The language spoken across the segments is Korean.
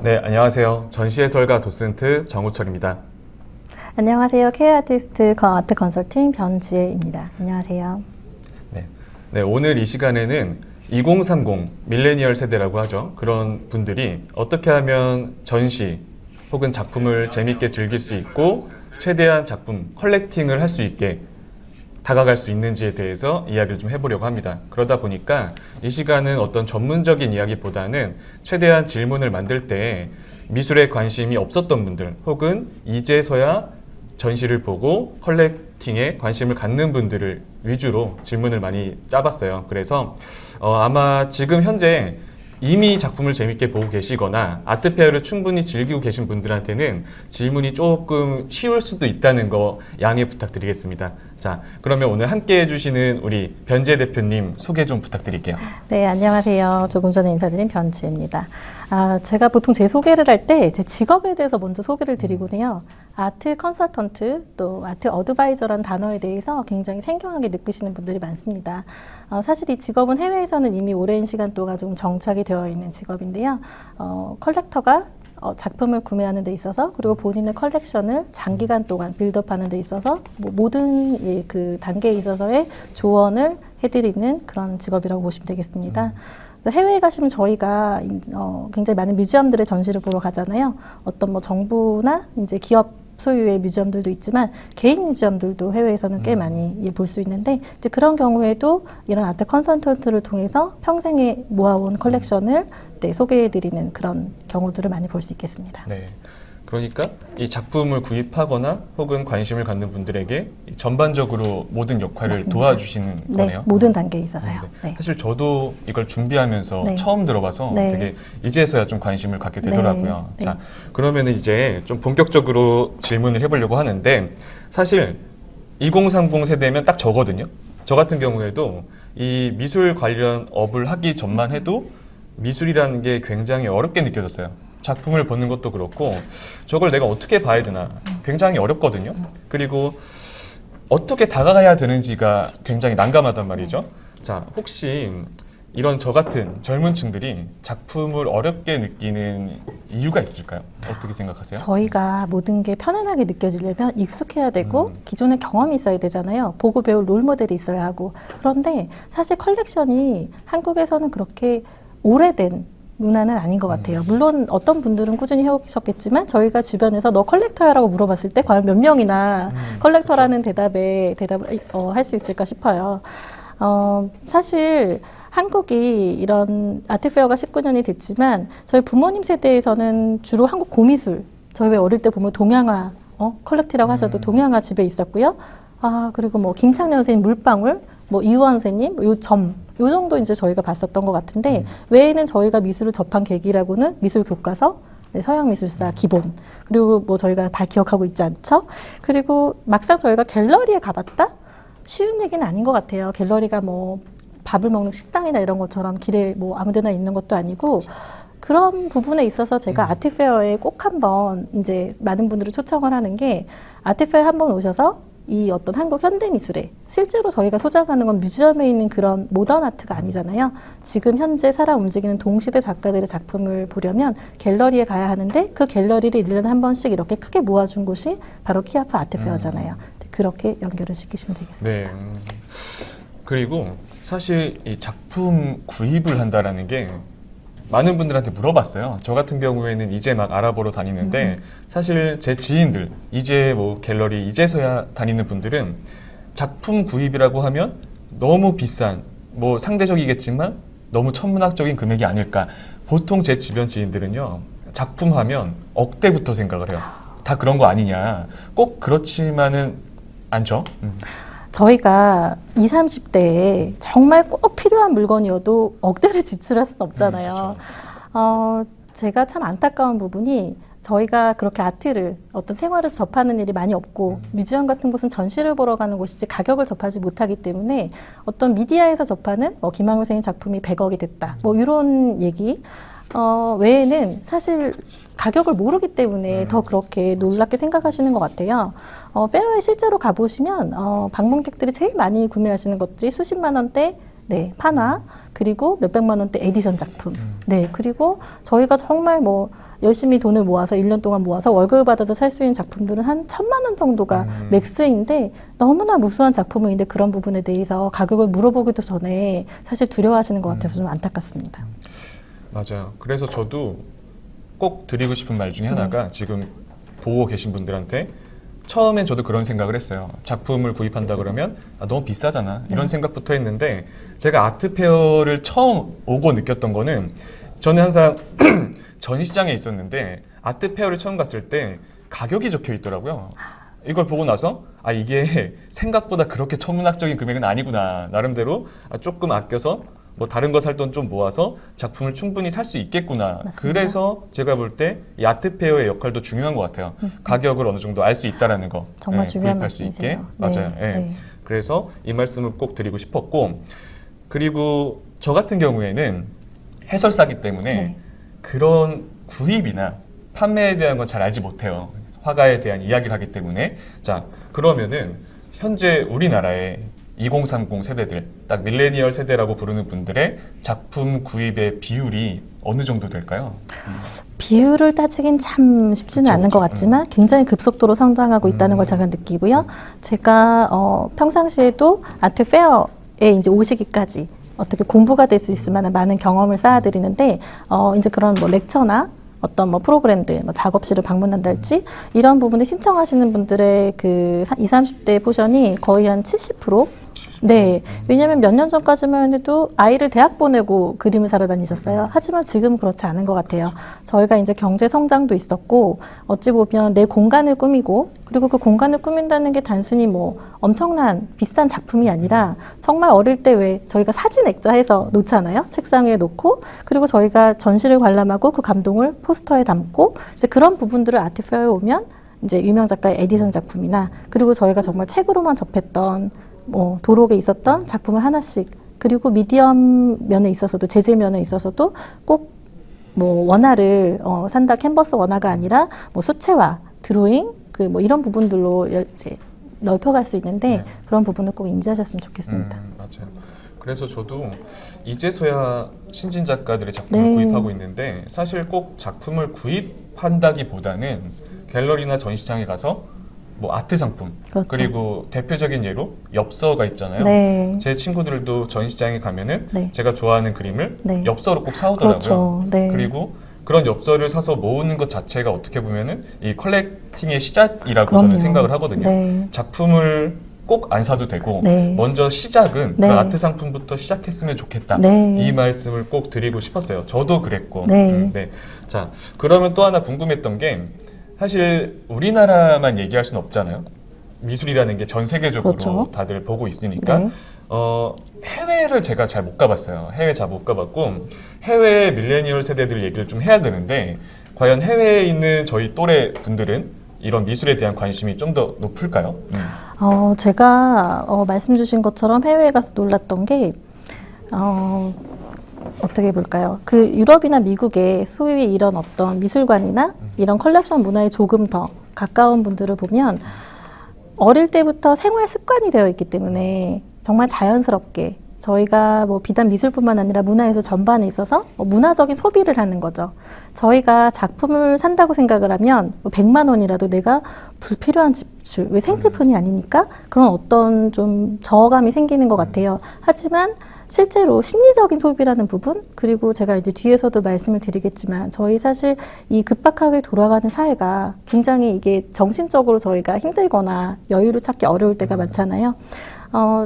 네, 안녕하세요. 전시해설가 도슨트 정우철입니다. 안녕하세요. K 아티스트 아트 컨설팅 변지혜입니다. 안녕하세요. 네, 오늘 이 시간에는 2030 밀레니얼 세대라고 하죠. 그런 분들이 어떻게 하면 전시 혹은 작품을 재밌게 즐길 수 있고 최대한 작품 컬렉팅을 할 수 있게 다가갈 수 있는지에 대해서 이야기를 좀 해보려고 합니다. 그러다 보니까 이 시간은 어떤 전문적인 이야기보다는 최대한 질문을 만들 때 미술에 관심이 없었던 분들 혹은 이제서야 전시를 보고 컬렉팅에 관심을 갖는 분들을 위주로 질문을 많이 짜봤어요. 그래서 아마 지금 현재 이미 작품을 재밌게 보고 계시거나 아트페어를 충분히 즐기고 계신 분들한테는 질문이 조금 쉬울 수도 있다는 거 양해 부탁드리겠습니다. 자, 그러면 오늘 함께 해주시는 우리 변지혜 대표님 소개 좀 부탁드릴게요. 네, 안녕하세요. 조금 전에 인사드린 변지혜입니다. 제가 보통 제 소개를 할 때 제 직업에 대해서 먼저 소개를 드리곤 해요. 아트 컨설턴트 또 아트 어드바이저라는 단어에 대해서 굉장히 생경하게 느끼시는 분들이 많습니다. 사실 이 직업은 해외에서는 이미 오랜 시간 동안 좀 정착이 되어 있는 직업인데요. 컬렉터가 작품을 구매하는 데 있어서 그리고 본인의 컬렉션을 장기간 동안 빌드업하는 데 있어서 모든 그 단계에 있어서의 조언을 해드리는 그런 직업이라고 보시면 되겠습니다. 해외에 가시면 저희가 굉장히 많은 뮤지엄들의 전시를 보러 가잖아요. 어떤 뭐 정부나 이제 기업 소유의 뮤지엄들도 있지만 개인 뮤지엄들도 해외에서는 꽤 많이 볼 수 있는데 이제 그런 경우에도 이런 아트 컨설턴트를 통해서 평생에 모아온 컬렉션을 소개해드리는 그런 경우들을 많이 볼 수 있겠습니다. 네. 그러니까 이 작품을 구입하거나 혹은 관심을 갖는 분들에게 전반적으로 모든 역할을 맞습니다. 도와주시는 네, 거네요. 모든 단계에 있어서요. 네. 네. 사실 저도 이걸 준비하면서 네. 처음 들어봐서 네. 되게 이제서야 좀 관심을 갖게 되더라고요. 네. 자, 그러면 이제 좀 본격적으로 질문을 해보려고 하는데 사실 2030 세대면 딱 저거든요. 저 같은 경우에도 이 미술 관련 업을 하기 전만 해도 미술이라는 게 굉장히 어렵게 느껴졌어요. 작품을 보는 것도 그렇고 저걸 내가 어떻게 봐야 되나 굉장히 어렵거든요. 그리고 어떻게 다가가야 되는지가 굉장히 난감하단 말이죠. 자, 혹시 이런 저 같은 젊은 층들이 작품을 어렵게 느끼는 이유가 있을까요? 어떻게 생각하세요? 저희가 모든 게 편안하게 느껴지려면 익숙해야 되고 기존의 경험이 있어야 되잖아요. 보고 배울 롤모델이 있어야 하고. 그런데 사실 컬렉션이 한국에서는 그렇게 오래된 문화는 아닌 것 같아요. 물론 어떤 분들은 꾸준히 해오셨겠지만 저희가 주변에서 너 컬렉터야라고 물어봤을 때 과연 몇 명이나 컬렉터라는 대답을 할 수 있을까 싶어요. 사실 한국이 이런 아트페어가 19년이 됐지만 저희 부모님 세대에서는 주로 한국 고미술, 저희 왜 어릴 때 보면 동양화, 컬렉티라고 하셔도 동양화 집에 있었고요. 그리고 뭐 김창년 선생님 물방울, 뭐 이우환 선생님, 요 정도 이제 저희가 봤었던 것 같은데 외에는 저희가 미술을 접한 계기라고는 미술 교과서, 서양 미술사 기본, 그리고 뭐 저희가 다 기억하고 있지 않죠? 그리고 막상 저희가 갤러리에 가봤다? 쉬운 얘기는 아닌 것 같아요. 갤러리가 뭐 밥을 먹는 식당이나 이런 것처럼 길에 뭐 아무데나 있는 것도 아니고 그런 부분에 있어서 제가 아트페어에 꼭 한번 이제 많은 분들을 초청을 하는 게 아트페어에 한번 오셔서 이 어떤 한국 현대미술에 실제로 저희가 소장하는 건 뮤지엄에 있는 그런 모던 아트가 아니잖아요. 지금 현재 살아 움직이는 동시대 작가들의 작품을 보려면 갤러리에 가야 하는데 그 갤러리를 1년에 한 번씩 이렇게 크게 모아준 곳이 바로 키아프 아트페어잖아요. 그렇게 연결을 시키시면 되겠습니다. 네. 그리고 사실 이 작품 구입을 한다라는 게 많은 분들한테 물어봤어요. 저 같은 경우에는 이제 막 알아보러 다니는데 사실 제 지인들, 이제 뭐 갤러리 이제서야 다니는 분들은 작품 구입이라고 하면 너무 비싼, 뭐 상대적이겠지만 너무 천문학적인 금액이 아닐까. 보통 제 주변 지인들은요, 작품 하면 억대부터 생각을 해요. 다 그런 거 아니냐. 꼭 그렇지만은 않죠. 저희가 20, 30대에 정말 꼭 필요한 물건이어도 억대를 지출할 수는 없잖아요. 제가 참 안타까운 부분이 저희가 그렇게 아트를 어떤 생활에서 접하는 일이 많이 없고 뮤지엄 같은 곳은 전시를 보러 가는 곳이지 가격을 접하지 못하기 때문에 어떤 미디어에서 접하는 김학용 선생님 작품이 100억이 됐다. 뭐 이런 얘기 외에는 사실 가격을 모르기 때문에 더 그렇게 놀랍게 생각하시는 것 같아요. 페어에 실제로 가보시면 방문객들이 제일 많이 구매하시는 것들이 수십만 원대 네, 판화, 그리고 몇백만 원대 에디션 작품. 네, 그리고 저희가 정말 뭐 열심히 돈을 모아서 1년 동안 모아서 월급을 받아서 살 수 있는 작품들은 한 1,000만 원 정도가 맥스인데 너무나 무수한 작품인데 그런 부분에 대해서 가격을 물어보기도 전에 사실 두려워하시는 것 같아서 좀 안타깝습니다. 맞아요. 그래서 저도 꼭 드리고 싶은 말 중에 하나가 지금 보고 계신 분들한테 처음엔 저도 그런 생각을 했어요. 작품을 구입한다 그러면 너무 비싸잖아. 이런 생각부터 했는데 제가 아트페어를 처음 오고 느꼈던 거는 저는 항상 전시장에 있었는데 아트페어를 처음 갔을 때 가격이 적혀 있더라고요. 이걸 보고 나서 이게 생각보다 그렇게 천문학적인 금액은 아니구나. 나름대로 조금 아껴서 뭐 다른 거 살 돈 좀 모아서 작품을 충분히 살 수 있겠구나. 맞습니다. 그래서 제가 볼 때 이 아트페어의 역할도 중요한 것 같아요. 가격을 어느 정도 알 수 있다라는 거. 정말 중요한 구입할 수 있게. 말씀이세요. 맞아요. 예. 네. 그래서 이 말씀을 꼭 드리고 싶었고, 그리고 저 같은 경우에는 해설사기 때문에 네. 그런 구입이나 판매에 대한 건 잘 알지 못해요. 화가에 대한 이야기를 하기 때문에. 자, 그러면은 현재 우리나라에 2030 세대들, 딱 밀레니얼 세대라고 부르는 분들의 작품 구입의 비율이 어느 정도 될까요? 비율을 따지긴 참 쉽지는 그쵸, 않은 것 그쵸. 같지만 굉장히 급속도로 성장하고 있다는 걸 제가 느끼고요. 제가 평상시에도 아트 페어에 이제 오시기까지 어떻게 공부가 될 수 있을 만한 많은 경험을 쌓아드리는데 이제 그런 뭐 렉처나 어떤 뭐 프로그램들, 뭐 작업실을 방문한달지 이런 부분을 신청하시는 분들의 그 20, 30대 포션이 거의 한 70%? 네. 왜냐하면 몇 년 전까지만 해도 아이를 대학 보내고 그림을 사러 다니셨어요. 하지만 지금은 그렇지 않은 것 같아요. 저희가 이제 경제 성장도 있었고 어찌 보면 내 공간을 꾸미고 그리고 그 공간을 꾸민다는 게 단순히 뭐 엄청난 비싼 작품이 아니라 정말 어릴 때 왜 저희가 사진 액자해서 놓잖아요. 책상 위에 놓고 그리고 저희가 전시를 관람하고 그 감동을 포스터에 담고 이제 그런 부분들을 아트페어에 오면 이제 유명 작가의 에디션 작품이나 그리고 저희가 정말 책으로만 접했던 뭐 도록에 있었던 작품을 하나씩 그리고 미디엄 면에 있어서도 재질 면에 있어서도 꼭 뭐 원화를 산다 캔버스 원화가 아니라 뭐 수채화 드로잉 그 뭐 이런 부분들로 이제 넓혀갈 수 있는데 그런 부분을 꼭 인지하셨으면 좋겠습니다. 맞아요. 그래서 저도 이제서야 신진 작가들의 작품을 네. 구입하고 있는데 사실 꼭 작품을 구입한다기보다는 갤러리나 전시장에 가서 뭐 아트 상품 그렇죠. 그리고 대표적인 예로 엽서가 있잖아요. 네. 제 친구들도 전시장에 가면은 네. 제가 좋아하는 그림을 네. 엽서로 꼭 사오더라고요. 그렇죠. 네. 그리고 그런 엽서를 사서 모으는 것 자체가 어떻게 보면은 이 컬렉팅의 시작이라고 그럼요. 저는 생각을 하거든요. 네. 작품을 꼭 안 사도 되고 네. 먼저 시작은 네. 그 아트 상품부터 시작했으면 좋겠다. 네. 이 말씀을 꼭 드리고 싶었어요. 저도 그랬고. 네. 네. 자, 그러면 또 하나 궁금했던 게 사실 우리나라만 얘기할 수는 없잖아요. 미술이라는 게 전 세계적으로 그렇죠. 다들 보고 있으니까 네. 해외를 제가 잘 못 가봤어요. 해외 잘 못 가봤고 해외 밀레니얼 세대들 얘기를 좀 해야 되는데 과연 해외에 있는 저희 또래 분들은 이런 미술에 대한 관심이 좀 더 높을까요? 제가 말씀 주신 것처럼 해외에 가서 놀랐던 게 어떻게 볼까요? 그 유럽이나 미국의 소위 이런 어떤 미술관이나 이런 컬렉션 문화에 조금 더 가까운 분들을 보면 어릴 때부터 생활 습관이 되어 있기 때문에 정말 자연스럽게 저희가 뭐 비단 미술뿐만 아니라 문화예술 전반에 있어서 문화적인 소비를 하는 거죠. 저희가 작품을 산다고 생각을 하면 100만 원이라도 내가 불필요한 지출, 왜 생필품이 아니니까 그런 어떤 좀 저감이 생기는 것 같아요. 하지만 실제로 심리적인 소비라는 부분 그리고 제가 이제 뒤에서도 말씀을 드리겠지만 저희 사실 이 급박하게 돌아가는 사회가 굉장히 이게 정신적으로 저희가 힘들거나 여유를 찾기 어려울 때가 많잖아요.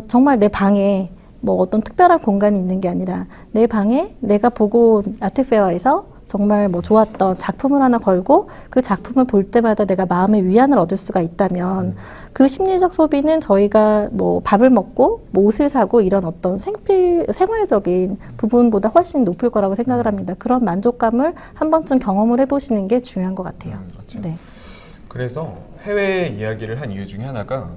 정말 내 방에 뭐 어떤 특별한 공간이 있는 게 아니라 내 방에 내가 보고 아트페어에서 정말 뭐 좋았던 작품을 하나 걸고 그 작품을 볼 때마다 내가 마음의 위안을 얻을 수가 있다면 그 심리적 소비는 저희가 뭐 밥을 먹고 뭐 옷을 사고 이런 어떤 생활적인 부분보다 훨씬 높을 거라고 생각을 합니다. 그런 만족감을 한 번쯤 경험을 해보시는 게 중요한 것 같아요. 맞죠. 네. 그래서 해외 이야기를 한 이유 중에 하나가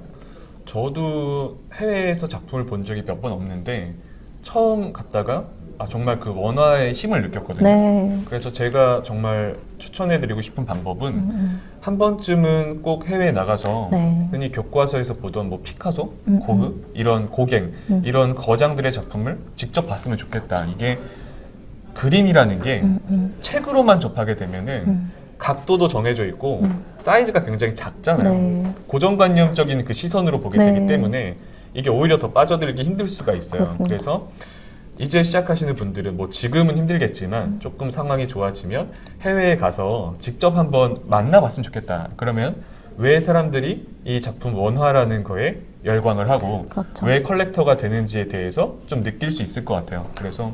저도 해외에서 작품을 본 적이 몇 번 없는데 처음 갔다가 정말 그 원화의 힘을 느꼈거든요. 네. 그래서 제가 정말 추천해드리고 싶은 방법은 한 번쯤은 꼭 해외에 나가서 네. 흔히 교과서에서 보던 뭐 피카소, 고흐 이런 고갱 이런 거장들의 작품을 직접 봤으면 좋겠다. 이게 그림이라는 게 책으로만 접하게 되면은 각도도 정해져 있고 사이즈가 굉장히 작잖아요. 네. 고정관념적인 그 시선으로 보게 네. 되기 때문에 이게 오히려 더 빠져들기 힘들 수가 있어요. 그렇습니다. 그래서 이제 시작하시는 분들은 뭐 지금은 힘들겠지만 조금 상황이 좋아지면 해외에 가서 직접 한번 만나봤으면 좋겠다. 그러면 왜 사람들이 이 작품 원화라는 거에 열광을 하고 그렇죠. 왜 컬렉터가 되는지에 대해서 좀 느낄 수 있을 것 같아요. 그래서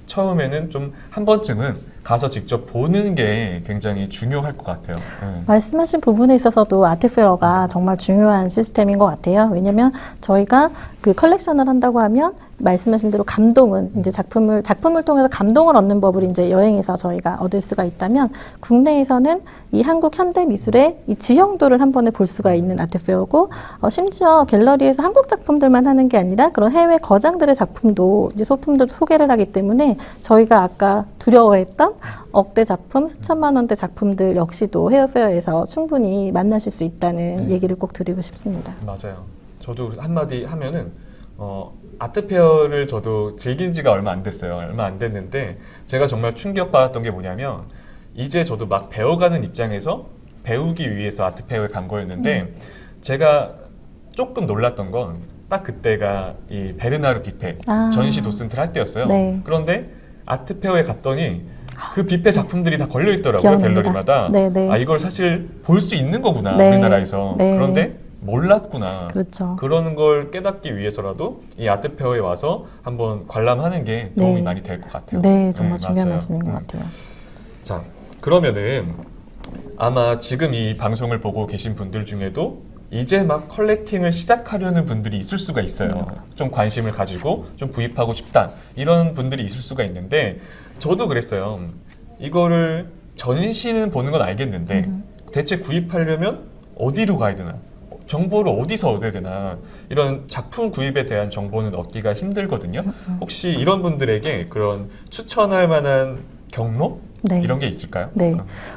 처음에는 좀 한 번쯤은 가서 직접 보는 게 굉장히 중요할 것 같아요. 네. 말씀하신 부분에 있어서도 아트페어가 정말 중요한 시스템인 것 같아요. 왜냐면 저희가 그 컬렉션을 한다고 하면 말씀하신 대로 감동은 이제 작품을 통해서 감동을 얻는 법을 이제 여행에서 저희가 얻을 수가 있다면 국내에서는 이 한국 현대 미술의 이 지형도를 한 번에 볼 수가 있는 아트페어고 심지어 갤러리에서 한국 작품들만 하는 게 아니라 그런 해외 거장들의 작품도 이제 소품도 소개를 하기 때문에 저희가 아까 두려워했던 억대 작품, 수천만 원대 작품들 역시도 헤어페어에서 충분히 만나실 수 있다는 얘기를 꼭 드리고 싶습니다. 맞아요. 저도 한마디 하면은 아트페어를 저도 즐긴 지가 얼마 안 됐어요. 얼마 안 됐는데 제가 정말 충격받았던 게 뭐냐면 이제 저도 막 배워가는 입장에서 배우기 위해서 아트페어에 간 거였는데 제가 조금 놀랐던 건 딱 그때가 이 베르나르 뷔페 전시 도슨트를 할 때였어요. 네. 그런데 아트페어에 갔더니 그 뷔페 작품들이 다 걸려 있더라고요. 기억납니다. 갤러리마다. 네, 네. 아, 이걸 사실 볼 수 있는 거구나. 네. 우리나라에서. 네. 그런데 몰랐구나. 그렇죠. 그런 걸 깨닫기 위해서라도 이 아트페어에 와서 한번 관람하는 게 도움이 네. 많이 될 것 같아요. 네, 정말 중요한 맞아요. 말씀인 것 같아요. 자, 그러면은 아마 지금 이 방송을 보고 계신 분들 중에도 이제 막 컬렉팅을 시작하려는 분들이 있을 수가 있어요. 좀 관심을 가지고 좀 구입하고 싶다. 이런 분들이 있을 수가 있는데 저도 그랬어요. 이거를 전시는 보는 건 알겠는데 대체 구입하려면 어디로 가야 되나? 정보를 어디서 얻어야 되나? 이런 작품 구입에 대한 정보는 얻기가 힘들거든요. 혹시 이런 분들에게 그런 추천할 만한 경로? 네. 이런 게 있을까요? 네.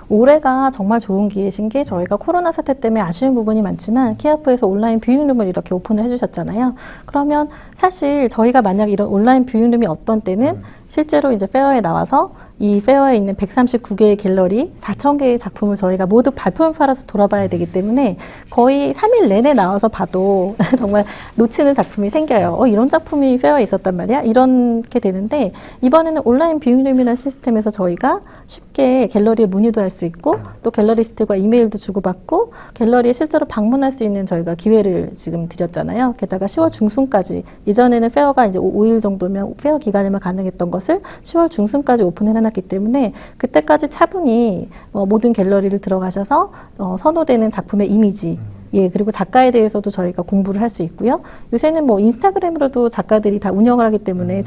올해가 정말 좋은 기회신 게 저희가 코로나 사태 때문에 아쉬운 부분이 많지만 키아프에서 온라인 뷰잉룸을 이렇게 오픈을 해주셨잖아요. 그러면 사실 저희가 만약 이런 온라인 뷰잉룸이 어떤 때는 실제로 이제 페어에 나와서 이 페어에 있는 139개의 갤러리 4,000개의 작품을 저희가 모두 발품을 팔아서 돌아봐야 되기 때문에 거의 3일 내내 나와서 봐도 정말 놓치는 작품이 생겨요. 이런 작품이 페어에 있었단 말이야? 이렇게 되는데 이번에는 온라인 뷰잉룸이라는 시스템에서 저희가 쉽게 갤러리에 문의도 할 수 있고 또 갤러리스트과 이메일도 주고받고 갤러리에 실제로 방문할 수 있는 저희가 기회를 지금 드렸잖아요. 게다가 10월 중순까지 이전에는 페어가 이제 5일 정도면 페어 기간에만 가능했던 것을 10월 중순까지 오픈을 해놨기 때문에 그때까지 차분히 모든 갤러리를 들어가셔서 선호되는 작품의 이미지 그리고 작가에 대해서도 저희가 공부를 할 수 있고요. 요새는 뭐 인스타그램으로도 작가들이 다 운영을 하기 때문에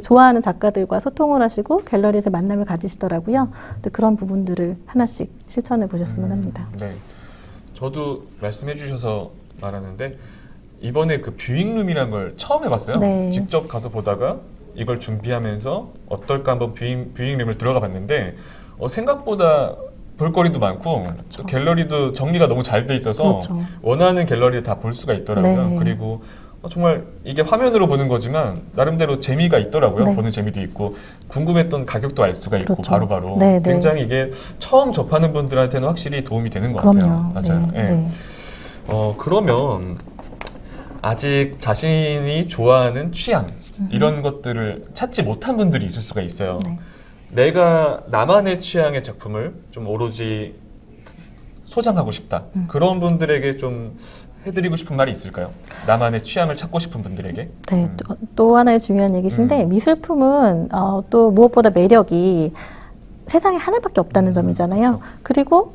좋아하는 작가들과 소통을 하시고 갤러리에서 만남을 가지시더라고요. 또 그런 부분들을 하나씩 실천해 보셨으면 합니다. 네. 저도 말씀해 주셔서 말하는데 이번에 그 뷰잉룸이라는 걸 처음 해봤어요. 네. 직접 가서 보다가 이걸 준비하면서 어떨까 한번 뷰잉룸을 들어가 봤는데 생각보다 볼거리도 많고 또 갤러리도 정리가 너무 잘 돼 있어서 그렇죠. 원하는 갤러리를 다 볼 수가 있더라고요. 네. 그리고 정말 이게 화면으로 보는 거지만 나름대로 재미가 있더라고요. 네. 보는 재미도 있고 궁금했던 가격도 알 수가 있고 그렇죠. 바로바로 네, 네. 굉장히 이게 처음 접하는 분들한테는 확실히 도움이 되는 것 그럼요. 같아요. 맞아요. 네, 예. 네. 그러면 아직 자신이 좋아하는 취향 이런 것들을 찾지 못한 분들이 있을 수가 있어요. 네. 내가 나만의 취향의 작품을 좀 오로지 소장하고 싶다. 그런 분들에게 좀 해드리고 싶은 말이 있을까요? 나만의 취향을 찾고 싶은 분들에게. 네, 또 하나의 중요한 얘기신데 미술품은 또 무엇보다 매력이 세상에 하나밖에 없다는 점이잖아요. 그리고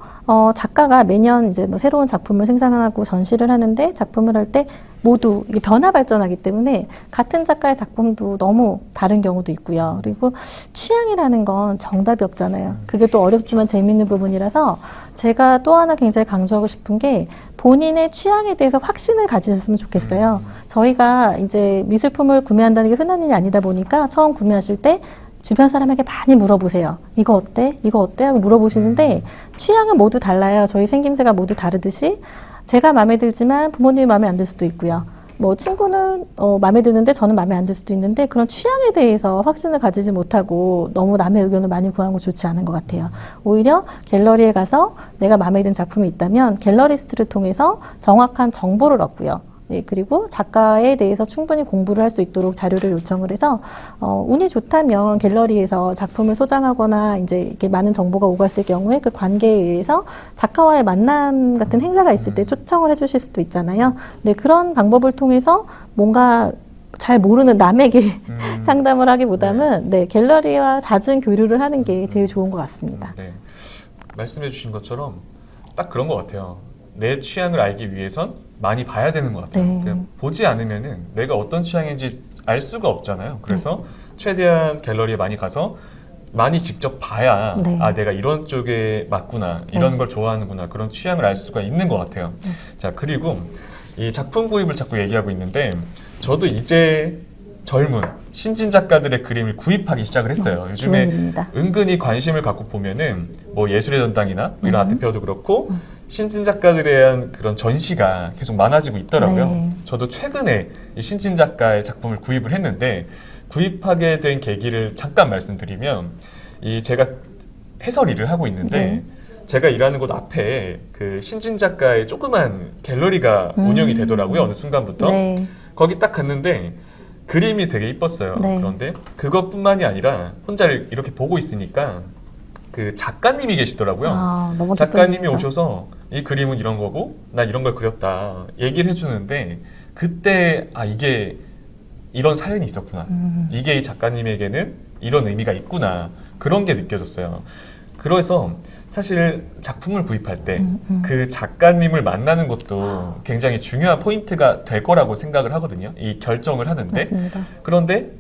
작가가 매년 이제 뭐 새로운 작품을 생산하고 전시를 하는데 작품을 할 때 모두 이게 변화 발전하기 때문에 같은 작가의 작품도 너무 다른 경우도 있고요. 그리고 취향이라는 건 정답이 없잖아요. 그게 또 어렵지만 재미있는 부분이라서 제가 또 하나 굉장히 강조하고 싶은 게 본인의 취향에 대해서 확신을 가지셨으면 좋겠어요. 저희가 이제 미술품을 구매한다는 게 흔한 일이 아니다 보니까 처음 구매하실 때 주변 사람에게 많이 물어보세요. 이거 어때? 이거 어때? 하고 물어보시는데 취향은 모두 달라요. 저희 생김새가 모두 다르듯이 제가 마음에 들지만 부모님이 마음에 안 들 수도 있고요. 뭐 친구는 마음에 드는데 저는 마음에 안 들 수도 있는데 그런 취향에 대해서 확신을 가지지 못하고 너무 남의 의견을 많이 구하는 거 좋지 않은 것 같아요. 오히려 갤러리에 가서 내가 마음에 드는 작품이 있다면 갤러리스트를 통해서 정확한 정보를 얻고요. 네, 그리고 작가에 대해서 충분히 공부를 할 수 있도록 자료를 요청을 해서 운이 좋다면 갤러리에서 작품을 소장하거나 이제 이렇게 많은 정보가 오갔을 경우에 그 관계에 의해서 작가와의 만남 같은 행사가 있을 때 초청을 해주실 수도 있잖아요. 네, 그런 방법을 통해서 뭔가 잘 모르는 남에게 상담을 하기보다는 네, 갤러리와 잦은 교류를 하는 게 제일 좋은 것 같습니다. 네. 말씀해 주신 것처럼 딱 그런 것 같아요. 내 취향을 알기 위해선 많이 봐야 되는 것 같아요. 네. 그냥 보지 않으면은 내가 어떤 취향인지 알 수가 없잖아요. 그래서 최대한 갤러리에 많이 가서 많이 직접 봐야 네. 아 내가 이런 쪽에 맞구나, 이런 네. 걸 좋아하는구나, 그런 취향을 알 수가 있는 것 같아요. 자, 그리고 이 작품 구입을 자꾸 얘기하고 있는데 저도 이제 젊은 신진 작가들의 그림을 구입하기 시작을 했어요. 요즘에 좋은 일입니다. 은근히 관심을 갖고 보면은 뭐 예술의 전당이나 뭐 이런 아트페어도 그렇고 신진 작가들에 대한 그런 전시가 계속 많아지고 있더라고요. 네. 저도 최근에 이 신진 작가의 작품을 구입을 했는데 구입하게 된 계기를 잠깐 말씀드리면 이 제가 해설 일을 하고 있는데 네. 제가 일하는 곳 앞에 그 신진 작가의 조그만 갤러리가 운영이 되더라고요. 어느 순간부터. 네. 거기 딱 갔는데 그림이 되게 이뻤어요. 네. 그런데 그것뿐만이 아니라 혼자 이렇게 보고 있으니까 그 작가님이 계시더라고요. 아, 너무 작가님이 기쁘죠. 오셔서 이 그림은 이런 거고 난 이런 걸 그렸다 얘기를 해주는데 그때 아 이게 이런 사연이 있었구나. 이게 이 작가님에게는 이런 의미가 있구나. 그런 게 느껴졌어요. 그래서 사실 작품을 구입할 때 그 작가님을 만나는 것도 굉장히 중요한 포인트가 될 거라고 생각을 하거든요. 이 결정을 하는데. 맞습니다. 그런데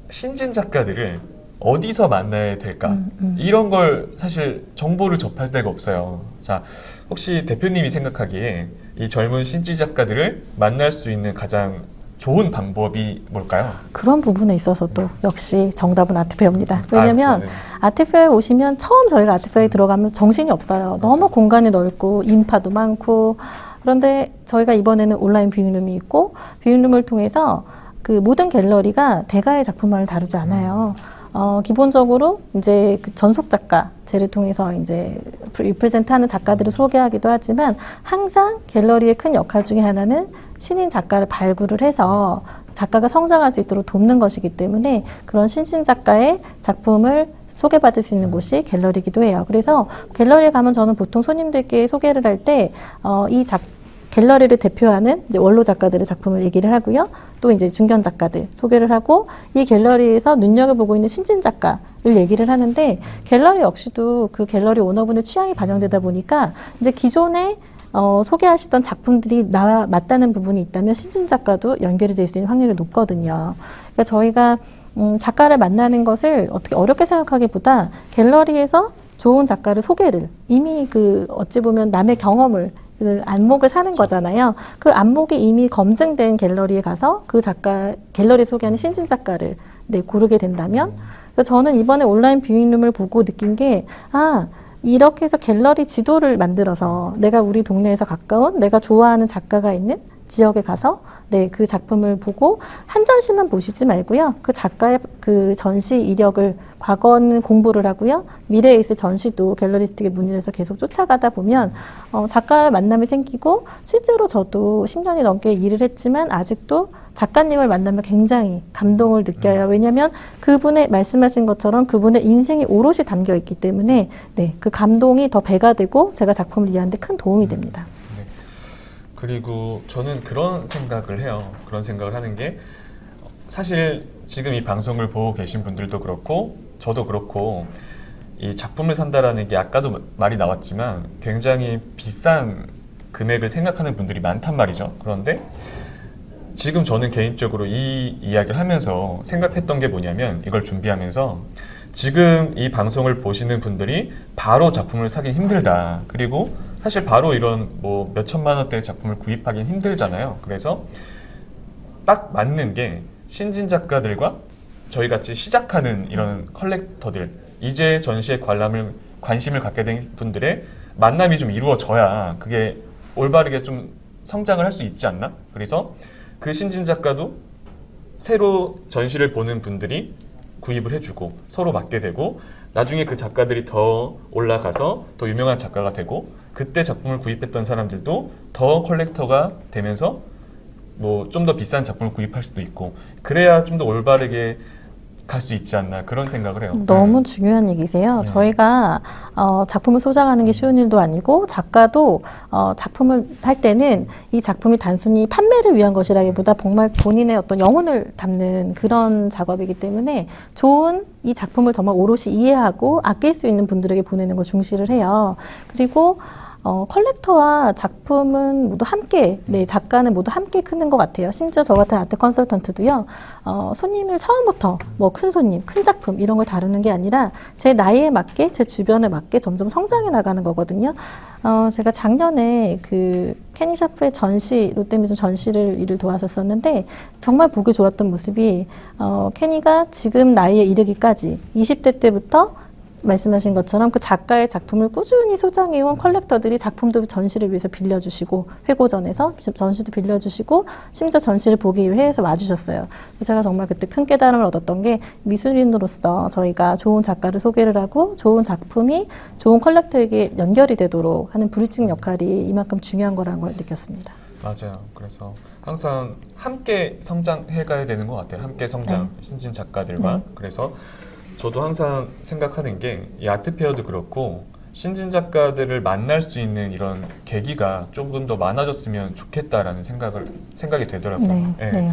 신진 작가들을 어디서 만나야 될까? 이런 걸 사실 정보를 접할 데가 없어요. 자, 혹시 대표님이 생각하기에 이 젊은 신진 작가들을 만날 수 있는 가장 좋은 방법이 뭘까요? 그런 부분에 있어서도 역시 정답은 아트페어입니다. 왜냐면 네. 아트페어에 오시면 처음 저희가 아트페어에 들어가면 정신이 없어요. 너무 공간이 넓고 인파도 많고 그런데 저희가 이번에는 온라인 뷰잉룸이 있고 뷰잉룸을 통해서 그 모든 갤러리가 대가의 작품만을 다루지 않아요. 기본적으로 이제 그 전속 작가제를 통해서 이제 리프레젠트하는 작가들을 소개하기도 하지만 항상 갤러리의 큰 역할 중에 하나는 신인 작가를 발굴을 해서 작가가 성장할 수 있도록 돕는 것이기 때문에 그런 신진 작가의 작품을 소개받을 수 있는 곳이 갤러리이기도 해요. 그래서 갤러리에 가면 저는 보통 손님들께 소개를 할 때 갤러리를 대표하는 이제 원로 작가들의 작품을 얘기를 하고요. 또 이제 중견 작가들 소개를 하고 이 갤러리에서 눈여겨보고 있는 신진 작가를 얘기를 하는데 갤러리 역시도 그 갤러리 오너분의 취향이 반영되다 보니까 이제 기존에 소개하시던 작품들이 나와 맞다는 부분이 있다면 신진 작가도 연결이 될 수 있는 확률이 높거든요. 그러니까 저희가 작가를 만나는 것을 어떻게 어렵게 생각하기보다 갤러리에서 좋은 작가를 소개를 이미 그 어찌 보면 남의 경험을 그 안목을 사는 거잖아요. 그 안목이 이미 검증된 갤러리에 가서 그 작가 갤러리 소개하는 신진 작가를 고르게 된다면 그래서 저는 이번에 온라인 뷰잉룸을 보고 느낀 게 이렇게 해서 갤러리 지도를 만들어서 내가 우리 동네에서 가까운 내가 좋아하는 작가가 있는 지역에 가서 그 작품을 보고 한 전시만 보시지 말고요. 그 작가의 그 전시 이력을 과거는 공부를 하고요. 미래에 있을 전시도 갤러리스트에게 문의를 해서 계속 쫓아가다 보면 작가의 만남이 생기고 실제로 저도 10년이 넘게 일을 했지만 아직도 작가님을 만나면 굉장히 감동을 느껴요. 왜냐하면 그분의 말씀하신 것처럼 그분의 인생이 오롯이 담겨 있기 때문에 그 감동이 더 배가 되고 제가 작품을 이해하는 데 큰 도움이 됩니다. 그리고 저는 그런 생각을 해요. 그런 생각을 하는 게 사실 지금 이 방송을 보고 계신 분들도 그렇고 저도 그렇고 이 작품을 산다라는 게 아까도 말이 나왔지만 굉장히 비싼 금액을 생각하는 분들이 많단 말이죠. 그런데 지금 저는 개인적으로 이 이야기를 하면서 생각했던 게 뭐냐면 이걸 준비하면서 지금 이 방송을 보시는 분들이 바로 작품을 사긴 힘들다. 그리고 사실 바로 이런 뭐 몇천만 원대의 작품을 구입하기는 힘들잖아요. 그래서 딱 맞는 게 신진 작가들과 저희 같이 시작하는 이런 컬렉터들, 이제 전시에 관심을 갖게 된 분들의 만남이 좀 이루어져야 그게 올바르게 좀 성장을 할 수 있지 않나? 그래서 그 신진 작가도 새로 전시를 보는 분들이 구입을 해주고 서로 맡게 되고 나중에 그 작가들이 더 올라가서 더 유명한 작가가 되고 그때 작품을 구입했던 사람들도 더 컬렉터가 되면서 뭐 좀 더 비싼 작품을 구입할 수도 있고 그래야 좀 더 올바르게 갈 수 있지 않나 그런 생각을 해요. 너무 중요한 얘기세요. 저희가 작품을 소장하는 게 쉬운 일도 아니고 작가도 작품을 할 때는 이 작품이 단순히 판매를 위한 것이라기보다 정말 본인의 어떤 영혼을 담는 그런 작업이기 때문에 좋은 이 작품을 정말 오롯이 이해하고 아낄 수 있는 분들에게 보내는 걸 중시를 해요. 그리고 컬렉터와 작품은 모두 함께, 네, 작가는 모두 함께 크는 것 같아요. 심지어 저 같은 아트 컨설턴트도요, 손님을 처음부터 뭐 큰 손님, 큰 작품 이런 걸 다루는 게 아니라 제 나이에 맞게, 제 주변에 맞게 점점 성장해 나가는 거거든요. 제가 작년에 그 케니 샤프의 전시, 롯데미술 전시를 일을 도왔었었는데 정말 보기 좋았던 모습이 케니가 지금 나이에 이르기까지 20대 때부터 말씀하신 것처럼 그 작가의 작품을 꾸준히 소장해온 컬렉터들이 작품도 전시를 위해서 빌려주시고 회고전에서 전시도 빌려주시고 심지어 전시를 보기 위해 해외에서 와주셨어요. 제가 정말 그때 큰 깨달음을 얻었던 게 미술인으로서 저희가 좋은 작가를 소개를 하고 좋은 작품이 좋은 컬렉터에게 연결이 되도록 하는 브리징 역할이 이만큼 중요한 거라는 걸 느꼈습니다. 맞아요. 그래서 항상 함께 성장해가야 되는 것 같아요. 함께 성장, 신진 작가들과. 그래서 저도 항상 생각하는 게 이 아트페어도 그렇고 신진 작가들을 만날 수 있는 이런 계기가 조금 더 많아졌으면 좋겠다라는 생각이 되더라고요. 네.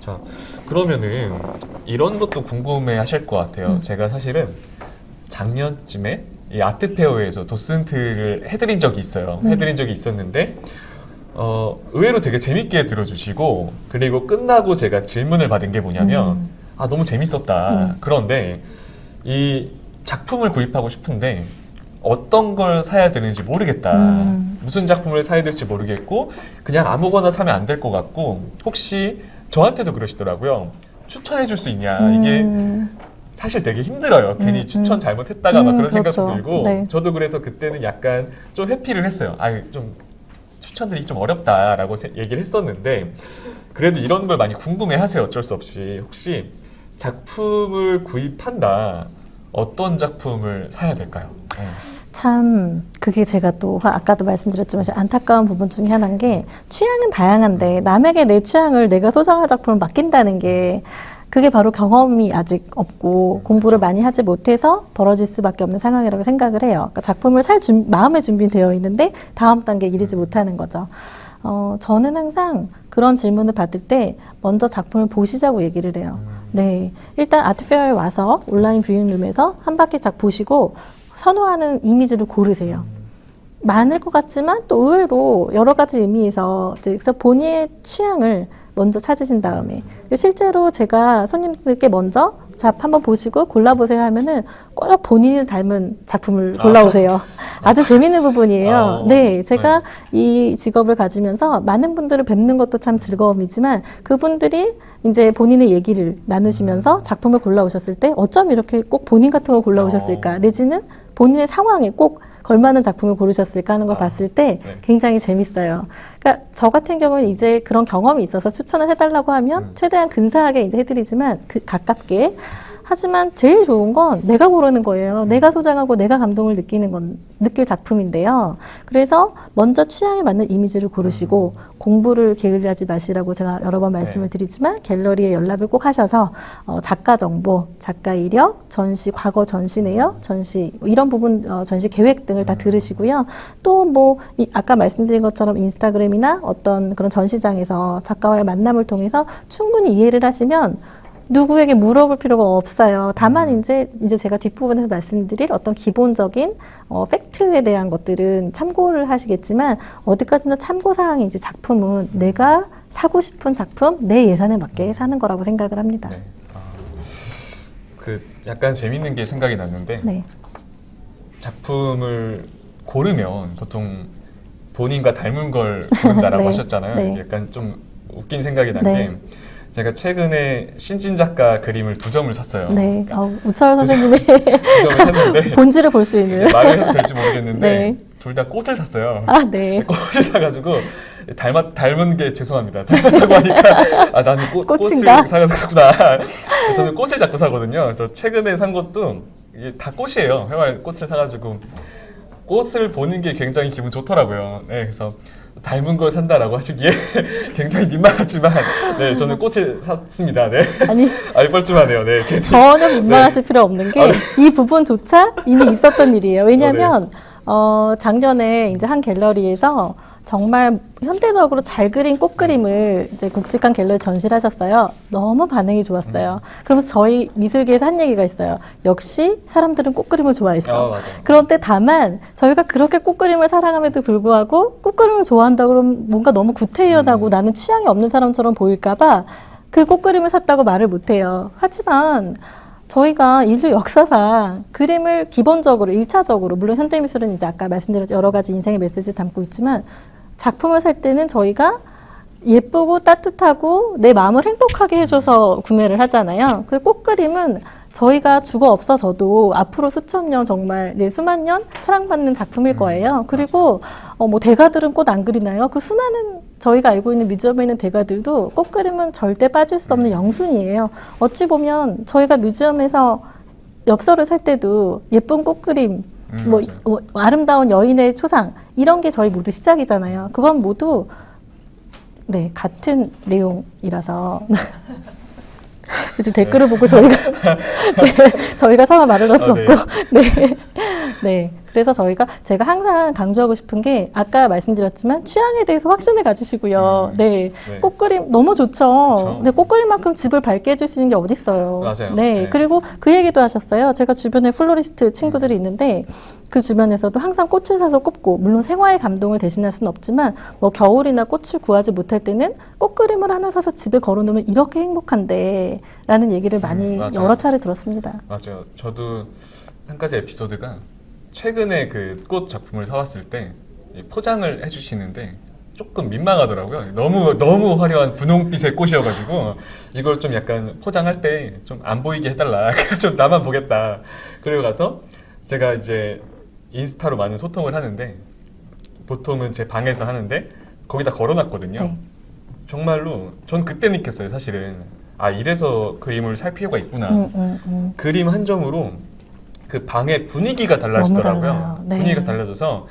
자, 그러면은 이런 것도 궁금해하실 것 같아요. 제가 사실은 작년쯤에 이 아트페어에서 도슨트를 해드린 적이 있어요. 해드린 적이 있었는데 의외로 되게 재밌게 들어주시고 그리고 끝나고 제가 질문을 받은 게 뭐냐면 너무 재밌었다. 그런데 이 작품을 구입하고 싶은데 어떤 걸 사야 되는지 모르겠다. 무슨 작품을 사야 될지 모르겠고 그냥 아무거나 사면 안 될 것 같고 혹시 저한테도 그러시더라고요. 추천해 줄 수 있냐. 이게 사실 되게 힘들어요. 괜히 추천 잘못했다가 막 그런 그렇죠. 생각도 들고 네. 저도 그래서 그때는 약간 좀 회피를 했어요. 좀 추천드리기 좀 어렵다라고 얘기를 했었는데 그래도 이런 걸 많이 궁금해하세요. 어쩔 수 없이. 혹시 작품을 구입한다. 어떤 작품을 사야 될까요? 참 그게 제가 또 아까도 말씀드렸지만 안타까운 부분 중에 하나인 게 취향은 다양한데 남에게 내 취향을 내가 소장할 작품을 맡긴다는 게 그게 바로 경험이 아직 없고 공부를 많이 하지 못해서 벌어질 수밖에 없는 상황이라고 생각을 해요. 그러니까 작품을 살 마음의 준비는 되어 있는데 다음 단계에 이르지 못하는 거죠. 저는 항상 그런 질문을 받을 때 먼저 작품을 보시자고 얘기를 해요. 네, 일단 아트페어에 와서 온라인 뷰잉룸에서 한 바퀴 쫙 보시고 선호하는 이미지를 고르세요. 많을 것 같지만 또 의외로 여러 가지 의미에서 그래서 본인의 취향을 먼저 찾으신 다음에 실제로 제가 손님들께 먼저 한번 보시고 골라보세요 하면은 꼭 본인을 닮은 작품을 골라오세요. 아주 재밌는 부분이에요. 네, 제가 이 직업을 가지면서 많은 분들을 뵙는 것도 참 즐거움이지만 그분들이 이제 본인의 얘기를 나누시면서 작품을 골라오셨을 때 어쩜 이렇게 꼭 본인 같은 걸 골라오셨을까 내지는 본인의 상황에 꼭 걸맞는 작품을 고르셨을까 하는 걸 봤을 때 굉장히 재밌어요. 그러니까 저 같은 경우는 이제 그런 경험이 있어서 추천을 해달라고 하면 최대한 근사하게 이제 해드리지만 가깝게 하지만 제일 좋은 건 내가 고르는 거예요. 내가 소장하고 내가 감동을 느낄 작품인데요. 그래서 먼저 취향에 맞는 이미지를 고르시고 공부를 게을리하지 마시라고 제가 여러 번 말씀을 드리지만 갤러리에 연락을 꼭 하셔서 작가 정보, 작가 이력, 전시, 과거 전시 내역, 전시 이런 부분 전시 계획 등을 다 들으시고요. 또 뭐 아까 말씀드린 것처럼 인스타그램이나 어떤 그런 전시장에서 작가와의 만남을 통해서 충분히 이해를 하시면 누구에게 물어볼 필요가 없어요. 다만 이제 제가 뒷부분에서 말씀드릴 어떤 기본적인 팩트에 대한 것들은 참고를 하시겠지만 어디까지나 참고사항이 이제 작품은 내가 사고 싶은 작품, 내 예산에 맞게 사는 거라고 생각을 합니다. 네. 그 약간 재밌는 게 생각이 났는데 네. 작품을 고르면 보통 본인과 닮은 걸 고른다라고 네. 하셨잖아요. 네. 약간 좀 웃긴 생각이 난 게 네. 제가 최근에 신진 작가 그림을 2점을 샀어요. 네. 그러니까 우철 선생님의 2점을 샀는데 본질을 볼 수 있는. 말을 해도 될지 모르겠는데 네. 둘 다 꽃을 샀어요. 아, 네. 꽃을 사가지고 닮은 게 죄송합니다. 닮았다고 하니까 아 나는 꽃인가? 꽃을 사가지구나. 저는 꽃을 자꾸 사거든요. 그래서 최근에 산 것도 이게 다 꽃이에요. 회화에 꽃을 사가지고 꽃을 보는 게 굉장히 기분 좋더라고요. 네, 그래서 닮은 걸 산다라고 하시기에 굉장히 민망하지만 네, 저는 꽃을 샀습니다. 네. 아니, 뻘쭘하네요. 네, 괜히. 전혀 민망하실 필요 없는 게 아, 네. 이 부분조차 이미 있었던 일이에요. 왜냐하면 작년에 이제 한 갤러리에서 정말 현대적으로 잘 그린 꽃 그림을 이제 굵직한 갤러리 전시를 하셨어요. 너무 반응이 좋았어요. 그러면서 저희 미술계에서 한 얘기가 있어요. 역시 사람들은 꽃 그림을 좋아했어. 맞아요. 그런데 다만 저희가 그렇게 꽃 그림을 사랑함에도 불구하고 꽃 그림을 좋아한다 그러면 뭔가 너무 구태연하고 나는 취향이 없는 사람처럼 보일까봐 그 꽃 그림을 샀다고 말을 못해요. 하지만 저희가 인류 역사상 그림을 기본적으로 1차적으로 물론 현대미술은 이제 아까 말씀드린 여러 가지 인생의 메시지를 담고 있지만 작품을 살 때는 저희가 예쁘고 따뜻하고 내 마음을 행복하게 해줘서 구매를 하잖아요. 그 꽃그림은 저희가 죽어 없어져도 앞으로 수천 년 정말 수만 년 사랑받는 작품일 거예요. 그리고 뭐 대가들은 꽃 안 그리나요? 그 수많은 저희가 알고 있는 뮤지엄에 있는 대가들도 꽃그림은 절대 빠질 수 없는 영순이에요. 어찌 보면 저희가 뮤지엄에서 엽서를 살 때도 예쁜 꽃그림 뭐 아름다운 여인의 초상 이런 게 저희 모두 시작이잖아요. 그건 모두 네 같은 내용이라서 이제 댓글을 보고 저희가 네, 저희가 차마 말을 할 수 없고 네. 네. 그래서 제가 항상 강조하고 싶은 게 아까 말씀드렸지만 취향에 대해서 확신을 가지시고요. 네. 네. 꽃그림 너무 좋죠. 그쵸. 근데 꽃그림만큼 집을 밝게 해줄 수 있는 게 어딨어요. 맞아요. 네. 네. 그리고 그 얘기도 하셨어요. 제가 주변에 플로리스트 친구들이 있는데 그 주변에서도 항상 꽃을 사서 꼽고 물론 생화의 감동을 대신할 수는 없지만 뭐 겨울이나 꽃을 구하지 못할 때는 꽃그림을 하나 사서 집에 걸어놓으면 이렇게 행복한데 라는 얘기를 많이 맞아요. 여러 차례 들었습니다. 맞아요. 저도 한 가지 에피소드가 최근에 그 꽃 작품을 사왔을 때 포장을 해주시는데 조금 민망하더라고요. 너무 화려한 분홍빛의 꽃이어가지고 이걸 좀 약간 포장할 때 좀 안 보이게 해달라. 좀 나만 보겠다. 그리고 가서 제가 이제 인스타로 많은 소통을 하는데 보통은 제 방에서 하는데 거기다 걸어놨거든요. 네. 정말로 전 그때 느꼈어요. 사실은 아 이래서 그림을 살 필요가 있구나. 그림 한 점으로 그 방의 분위기가 달라지더라고요. 너무 달라요. 네. 분위기가 달라져서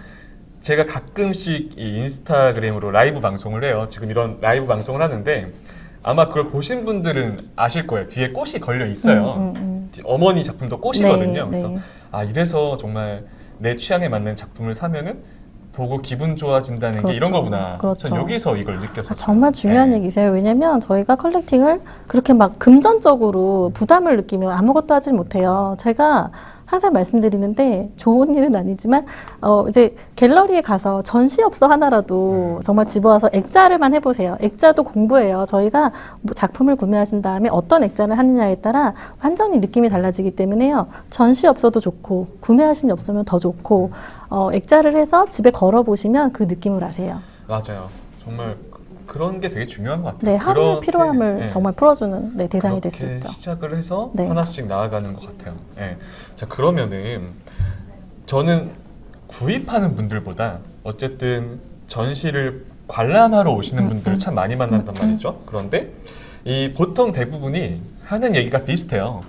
제가 가끔씩 이 인스타그램으로 라이브 방송을 해요. 지금 이런 라이브 방송을 하는데 아마 그걸 보신 분들은 아실 거예요. 뒤에 꽃이 걸려 있어요. 어머니 작품도 꽃이거든요. 네, 그래서 네. 아 이래서 정말 내 취향에 맞는 작품을 사면은 보고 기분 좋아진다는 게 이런 그렇죠. 거구나. 그렇죠. 전 여기서 이걸 느꼈어요. 정말 중요한 네. 얘기세요. 왜냐면 저희가 컬렉팅을 그렇게 막 금전적으로 부담을 느끼면 아무것도 하질 못해요. 제가 항상 말씀드리는데 좋은 일은 아니지만 이제 갤러리에 가서 전시업소 하나라도 정말 집어와서 액자를만 해보세요. 액자도 공부해요. 저희가 뭐 작품을 구매하신 다음에 어떤 액자를 하느냐에 따라 완전히 느낌이 달라지기 때문에요. 전시업소도 좋고 구매하신 엽서면 더 좋고 액자를 해서 집에 걸어보시면 그 느낌을 아세요. 맞아요. 정말 그런 게 되게 중요한 것 같아요. 네, 하루의 그렇게, 피로함을 네. 정말 풀어주는 네, 대상이 될 수 그렇게 있죠. 시작을 해서 네. 하나씩 나아가는 것 같아요. 네. 자 그러면은 저는 구입하는 분들보다 어쨌든 전시를 관람하러 오시는 분들을 참 많이 만난단 말이죠. 그런데 이 보통 대부분이 하는 얘기가 비슷해요.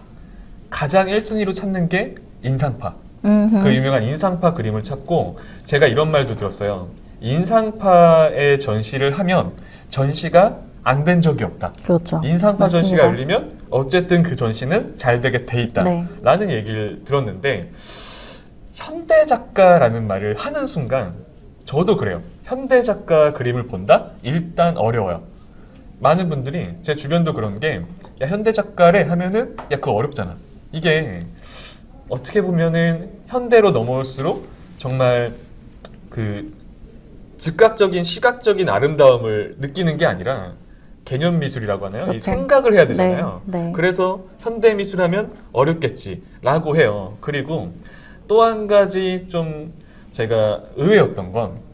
가장 1순위로 찾는 게 인상파. 그 유명한 인상파 그림을 찾고 제가 이런 말도 들었어요. 인상파의 전시를 하면 전시가 안 된 적이 없다. 그렇죠. 인상파 맞습니다. 전시가 열리면 어쨌든 그 전시는 잘 되게 돼 있다. 네. 라는 얘기를 들었는데 현대 작가라는 말을 하는 순간 저도 그래요. 현대 작가 그림을 본다? 일단 어려워요. 많은 분들이 제 주변도 그런 게 야 현대 작가래 하면은 야 그거 어렵잖아. 이게 어떻게 보면은 현대로 넘어올수록 정말 그 즉각적인 시각적인 아름다움을 느끼는 게 아니라 개념 미술이라고 하나요? 그렇죠. 이 생각을 해야 되잖아요. 네, 네. 그래서 현대 미술하면 어렵겠지라고 해요. 그리고 또 한 가지 좀 제가 의외였던 건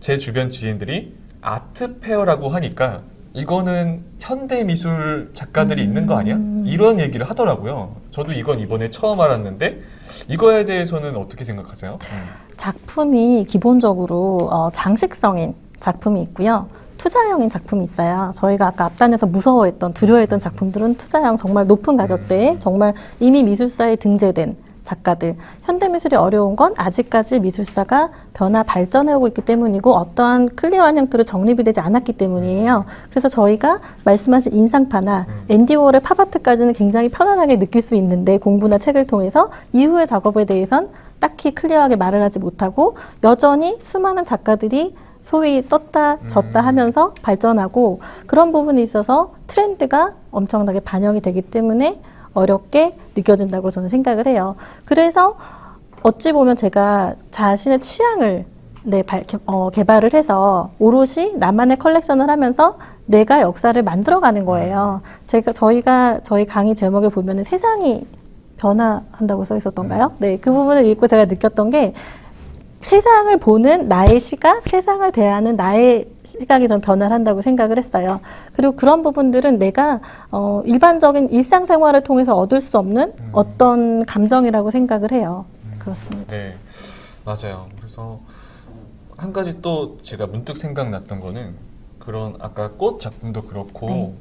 제 주변 지인들이 아트 페어라고 하니까 이거는 현대 미술 작가들이 있는 거 아니야? 이런 얘기를 하더라고요. 저도 이건 이번에 처음 알았는데 이거에 대해서는 어떻게 생각하세요? 작품이 기본적으로 장식성인 작품이 있고요. 투자형인 작품이 있어요. 저희가 아까 앞단에서 무서워했던, 두려워했던 작품들은 투자형 정말 높은 가격대에 정말 이미 미술사에 등재된 작가들. 현대미술이 어려운 건 아직까지 미술사가 변화 발전해오고 있기 때문이고 어떠한 클리어한 형태로 정립이 되지 않았기 때문이에요. 그래서 저희가 말씀하신 인상파나 앤디 워홀의 팝아트까지는 굉장히 편안하게 느낄 수 있는데 공부나 책을 통해서 이후의 작업에 대해선 딱히 클리어하게 말을 하지 못하고 여전히 수많은 작가들이 소위 떴다 졌다 하면서 발전하고 그런 부분에 있어서 트렌드가 엄청나게 반영이 되기 때문에 어렵게 느껴진다고 저는 생각을 해요. 그래서 어찌 보면 제가 자신의 취향을 개발을 해서 오롯이 나만의 컬렉션을 하면서 내가 역사를 만들어가는 거예요. 저희 강의 제목에 보면은 세상이 변화한다고 써 있었던가요? 네, 그 부분을 읽고 제가 느꼈던 게 세상을 보는 나의 시각, 세상을 대하는 나의 시각이 좀 변화를 한다고 생각을 했어요. 그리고 그런 부분들은 내가 일반적인 일상생활을 통해서 얻을 수 없는 어떤 감정이라고 생각을 해요. 그렇습니다. 네, 맞아요. 그래서 한 가지 또 제가 문득 생각났던 거는 그런 아까 꽃 작품도 그렇고 네.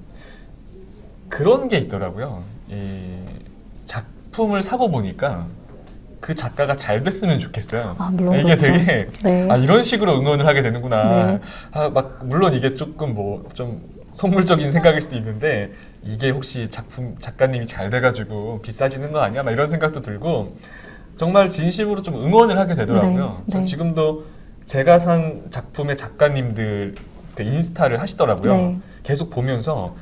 그런 게 있더라고요. 이 작품을 사고 보니까 그 작가가 잘 됐으면 좋겠어요. 물론 이게 그렇죠. 되게 네. 이런 식으로 응원을 하게 되는구나. 네. 막 물론 이게 조금 뭐 좀 속물적인 생각일 수도 있는데 이게 혹시 작가님이 잘 돼가지고 비싸지는 거 아니야? 막 이런 생각도 들고 정말 진심으로 좀 응원을 하게 되더라고요. 네. 저 네. 지금도 제가 산 작품의 작가님들 그 인스타를 하시더라고요. 네. 계속 보면서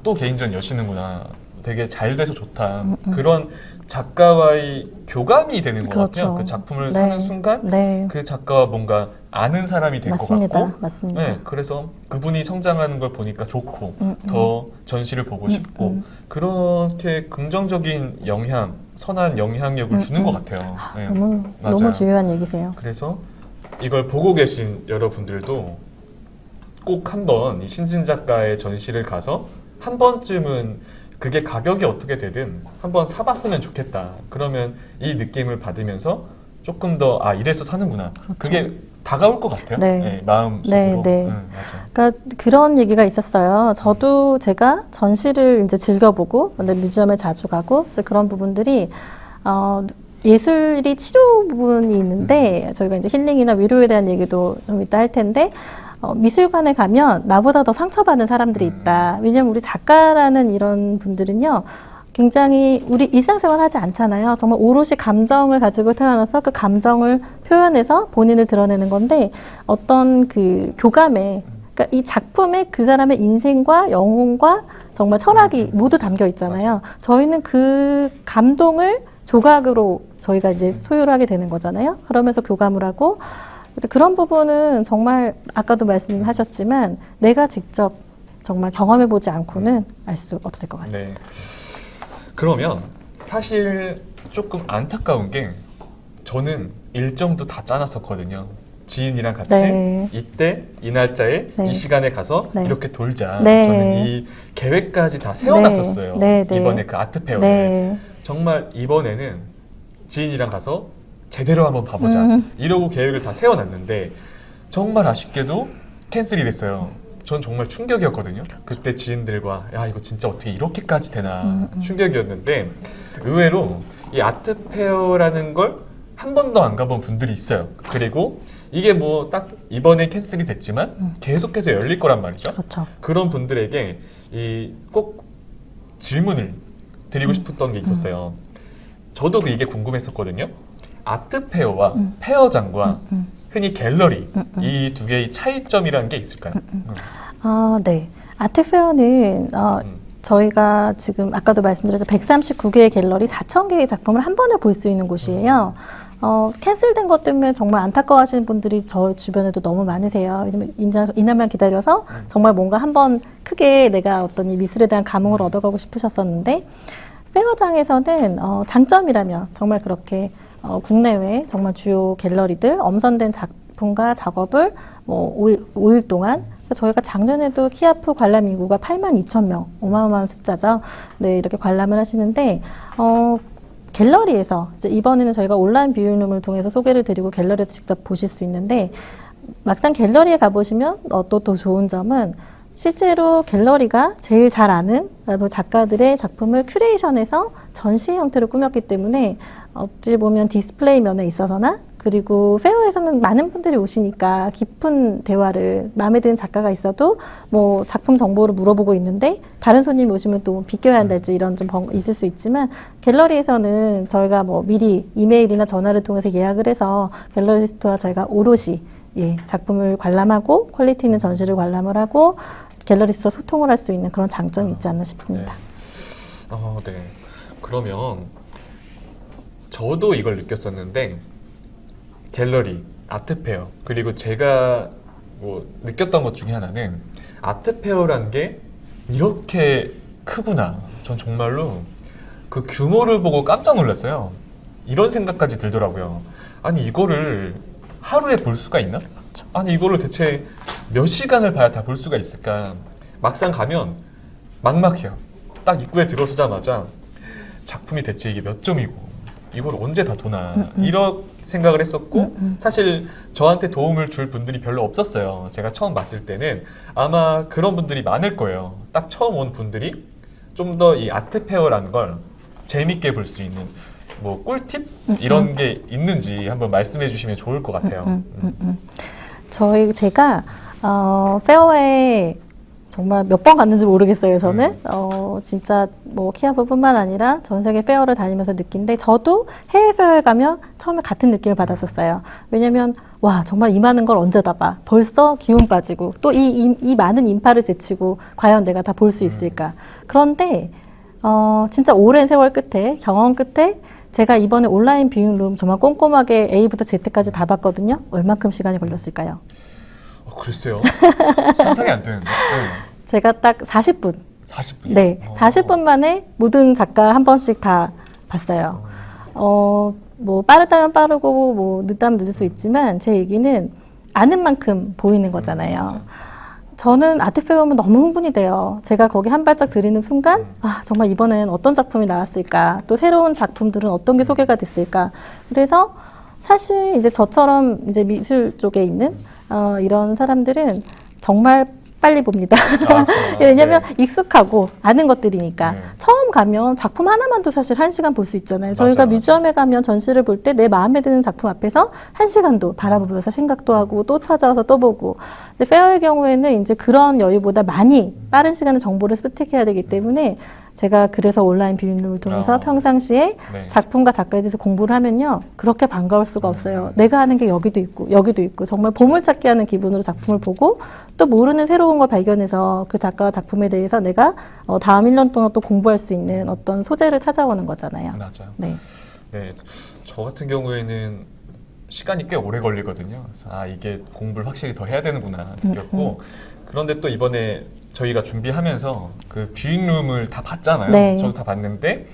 또 개인전 여시는구나. 되게 잘 돼서 좋다. 그런 작가와의 교감이 되는 것 그렇죠. 같아요. 그 작품을 네. 사는 순간 네. 그 작가와 뭔가 아는 사람이 될 것 맞습니다. 같고 맞습니다. 네, 그래서 그분이 성장하는 걸 보니까 좋고 더 전시를 보고 싶고 그렇게 긍정적인 영향, 선한 영향력을 주는 것 같아요. 네, 너무 맞아요. 중요한 얘기세요. 그래서 이걸 보고 계신 여러분들도 꼭 한번 이 신진 작가의 전시를 가서 한 번쯤은 그게 가격이 어떻게 되든 한번 사봤으면 좋겠다. 그러면 이 느낌을 받으면서 조금 더 이래서 사는구나. 그렇죠. 그게 다가올 것 같아요. 네. 네, 마음속으로. 네, 네. 맞아요. 그러니까 그런 얘기가 있었어요. 저도 제가 전시를 이제 즐겨보고, 근데 뮤지엄에 자주 가고, 그래서 그런 부분들이 예술이 치료 부분이 있는데 저희가 이제 힐링이나 위로에 대한 얘기도 좀 이따 할 텐데. 미술관에 가면 나보다 더 상처받는 사람들이 있다. 왜냐면 우리 작가라는 이런 분들은요, 굉장히 우리 일상생활 하지 않잖아요. 정말 오롯이 감정을 가지고 태어나서 그 감정을 표현해서 본인을 드러내는 건데 어떤 그 교감에, 그러니까 이 작품에 그 사람의 인생과 영혼과 정말 철학이 모두 담겨 있잖아요. 저희는 그 감동을 조각으로 저희가 이제 소유를 하게 되는 거잖아요. 그러면서 교감을 하고 그런 부분은 정말 아까도 말씀하셨지만 내가 직접 정말 경험해보지 않고는 알 수 없을 것 같습니다. 네. 그러면 사실 조금 안타까운 게 저는 일정도 다 짜놨었거든요. 지인이랑 같이 네. 이때 이 날짜에 네. 이 시간에 가서 네. 이렇게 돌자. 네. 저는 이 계획까지 다 세워놨었어요. 네. 네. 이번에 그 아트페어에. 네. 정말 이번에는 지인이랑 가서 제대로 한번 봐보자 이러고 계획을 다 세워놨는데 정말 아쉽게도 캔슬이 됐어요. 전 정말 충격이었거든요. 그때 지인들과 이거 진짜 어떻게 이렇게까지 되나 충격이었는데 의외로 이 아트페어라는 걸 한 번도 안 가본 분들이 있어요. 그리고 이게 뭐 딱 이번에 캔슬이 됐지만 계속해서 열릴 거란 말이죠. 그렇죠. 그런 분들에게 이 꼭 질문을 드리고 싶었던 게 있었어요. 저도 이게 궁금했었거든요. 아트페어와 페어장과 흔히 갤러리 이 두 개의 차이점이라는 게 있을까요? 네. 아트페어는 저희가 지금 아까도 말씀드렸죠. 139개의 갤러리 4,000개의 작품을 한 번에 볼 수 있는 곳이에요. 캔슬된 것 때문에 정말 안타까워하시는 분들이 저 주변에도 너무 많으세요. 왜냐면 이날만 기다려서 정말 뭔가 한번 크게 내가 어떤 이 미술에 대한 감흥을 얻어가고 싶으셨었는데 페어장에서는 장점이라면 정말 그렇게 국내외 정말 주요 갤러리들 엄선된 작품과 작업을 5일 동안 저희가 작년에도 키아프 관람 인구가 82,000명 어마어마한 숫자죠. 네, 이렇게 관람을 하시는데 갤러리에서 이제 이번에는 저희가 온라인 뷰잉룸을 통해서 소개를 드리고 갤러리에서 직접 보실 수 있는데 막상 갤러리에 가보시면 또 좋은 점은 실제로 갤러리가 제일 잘 아는 작가들의 작품을 큐레이션해서 전시 형태로 꾸몄기 때문에 어찌 보면 디스플레이 면에 있어서나 그리고 페어에서는 많은 분들이 오시니까 깊은 대화를 마음에 드는 작가가 있어도 뭐 작품 정보를 물어보고 있는데 다른 손님이 오시면 또 비껴야 한달지 이런 좀 있을 수 있지만 갤러리에서는 저희가 뭐 미리 이메일이나 전화를 통해서 예약을 해서 갤러리스트와 저희가 오롯이 작품을 관람하고 퀄리티 있는 전시를 관람을 하고 갤러리스트와 소통을 할 수 있는 그런 장점이 있지 않나 싶습니다. 네. 그러면 저도 이걸 느꼈었는데 갤러리, 아트페어 그리고 제가 뭐 느꼈던 것 중에 하나는 아트페어란 게 이렇게 크구나. 전 정말로 그 규모를 보고 깜짝 놀랐어요. 이런 생각까지 들더라고요. 아니 이거를 하루에 볼 수가 있나? 아니 이거를 대체 몇 시간을 봐야 다 볼 수가 있을까? 막상 가면 막막해요. 딱 입구에 들어서자마자 작품이 대체 이게 몇 점이고 이걸 언제 다 도나 이런 생각을 했었고 사실 저한테 도움을 줄 분들이 별로 없었어요. 제가 처음 봤을 때는 아마 그런 분들이 많을 거예요. 딱 처음 온 분들이 좀 더 이 아트페어라는 걸 재밌게 볼 수 있는 뭐 꿀팁 이런 게 있는지 한번 말씀해 주시면 좋을 것 같아요. 제가 페어에 정말 몇 번 갔는지 모르겠어요. 저는 진짜 뭐 키아프뿐만 아니라 전 세계 페어를 다니면서 느낀데 저도 해외 페어에 가면 처음에 같은 느낌을 받았었어요. 왜냐면 와 정말 이 많은 걸 언제 다 봐. 벌써 기운 빠지고 또 이 많은 인파를 제치고 과연 내가 다 볼 수 있을까. 그런데 진짜 오랜 세월 끝에 경험 끝에 제가 이번에 온라인 뷰잉룸 정말 꼼꼼하게 A부터 Z까지 다 봤거든요. 얼마큼 시간이 걸렸을까요? 글쎄요. 상상이 안 되는데. 제가 딱 40분. 40분이요? 네. 40분 만에 모든 작가 한 번씩 다 봤어요. 뭐 빠르다면 빠르고 뭐 늦다면 늦을 수 있지만 제 얘기는 아는 만큼 보이는 거잖아요. 저는 아트페어 오면 너무 흥분이 돼요. 제가 거기 한 발짝 들이는 순간 아 정말 이번엔 어떤 작품이 나왔을까 또 새로운 작품들은 어떤 게 소개가 됐을까. 그래서 사실 이제 저처럼 이제 미술 쪽에 있는 이런 사람들은 정말 빨리 봅니다. 왜냐면 익숙하고 아는 것들이니까. 처음 가면 작품 하나만도 사실 1시간 볼 수 있잖아요. 저희가 뮤지엄에 가면 전시를 볼 때 내 마음에 드는 작품 앞에서 1시간도 바라보면서 생각도 하고 또 찾아와서 또 보고. 근데 페어의 경우에는 이제 그런 여유보다 많이 빠른 시간에 정보를 습득해야 되기 때문에 제가 그래서 온라인 뷰잉룸을 통해서 평상시에 작품과 작가에 대해서 공부를 하면요. 그렇게 반가울 수가 없어요. 내가 아는 게 여기도 있고 정말 보물찾기 하는 기분으로 작품을 보고 또 모르는 새로운 걸 발견해서 그 작가와 작품에 대해서 내가 다음 1년 동안 또 공부할 수 있는 어떤 소재를 찾아오는 거잖아요. 맞아요. 네. 네. 저 같은 경우에는 시간이 꽤 오래 걸리거든요. 그래서 이게 공부를 확실히 더 해야 되는구나 느꼈고 그런데 또 이번에 저희가 준비하면서 그 뷰잉룸을 다 봤잖아요. 네. 저도 다 봤는데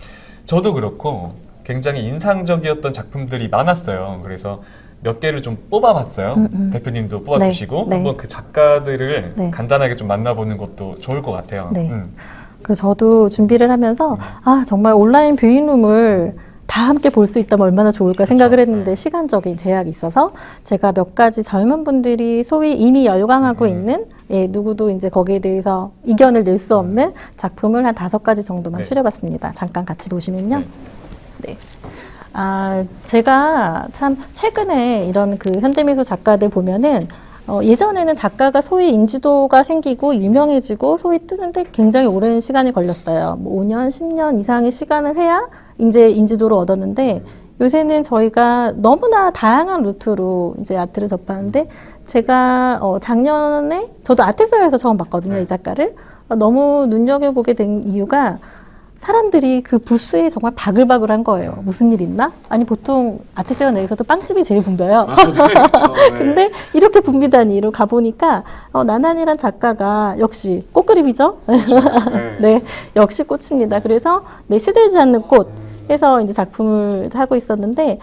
저도 그렇고 굉장히 인상적이었던 작품들이 많았어요. 그래서 몇 개를 좀 뽑아봤어요. 대표님도 뽑아주시고 네. 한번 그 작가들을 네. 간단하게 좀 만나보는 것도 좋을 것 같아요. 네. 저도 준비를 하면서 정말 온라인 뷰잉룸을 다 함께 볼 수 있다면 얼마나 좋을까 생각을 했는데 시간적인 제약이 있어서 제가 몇 가지 젊은 분들이 소위 이미 열광하고 있는 누구도 이제 거기에 대해서 이견을 낼 수 없는 작품을 한 5가지 정도만 추려봤습니다. 잠깐 같이 보시면요. 네. 제가 참 최근에 이런 그 현대미술 작가들 보면은 예전에는 작가가 소위 인지도가 생기고 유명해지고 소위 뜨는데 굉장히 오랜 시간이 걸렸어요. 뭐 5년, 10년 이상의 시간을 해야 이제 인지도를 얻었는데 요새는 저희가 너무나 다양한 루트로 이제 아트를 접하는데 제가 작년에 저도 아트페어에서 처음 봤거든요, 이 작가를. 너무 눈여겨보게 된 이유가 사람들이 그 부스에 정말 바글바글한 거예요. 무슨 일 있나? 아니 보통 아트페어 내에서도 빵집이 제일 붐벼요. 근데 이렇게 붐비다니로 가보니까 나난이란 작가가 역시 꽃그림이죠. 네, 역시 꽃입니다. 그래서 시들지 않는 꽃. 해서 이제 작품을 하고 있었는데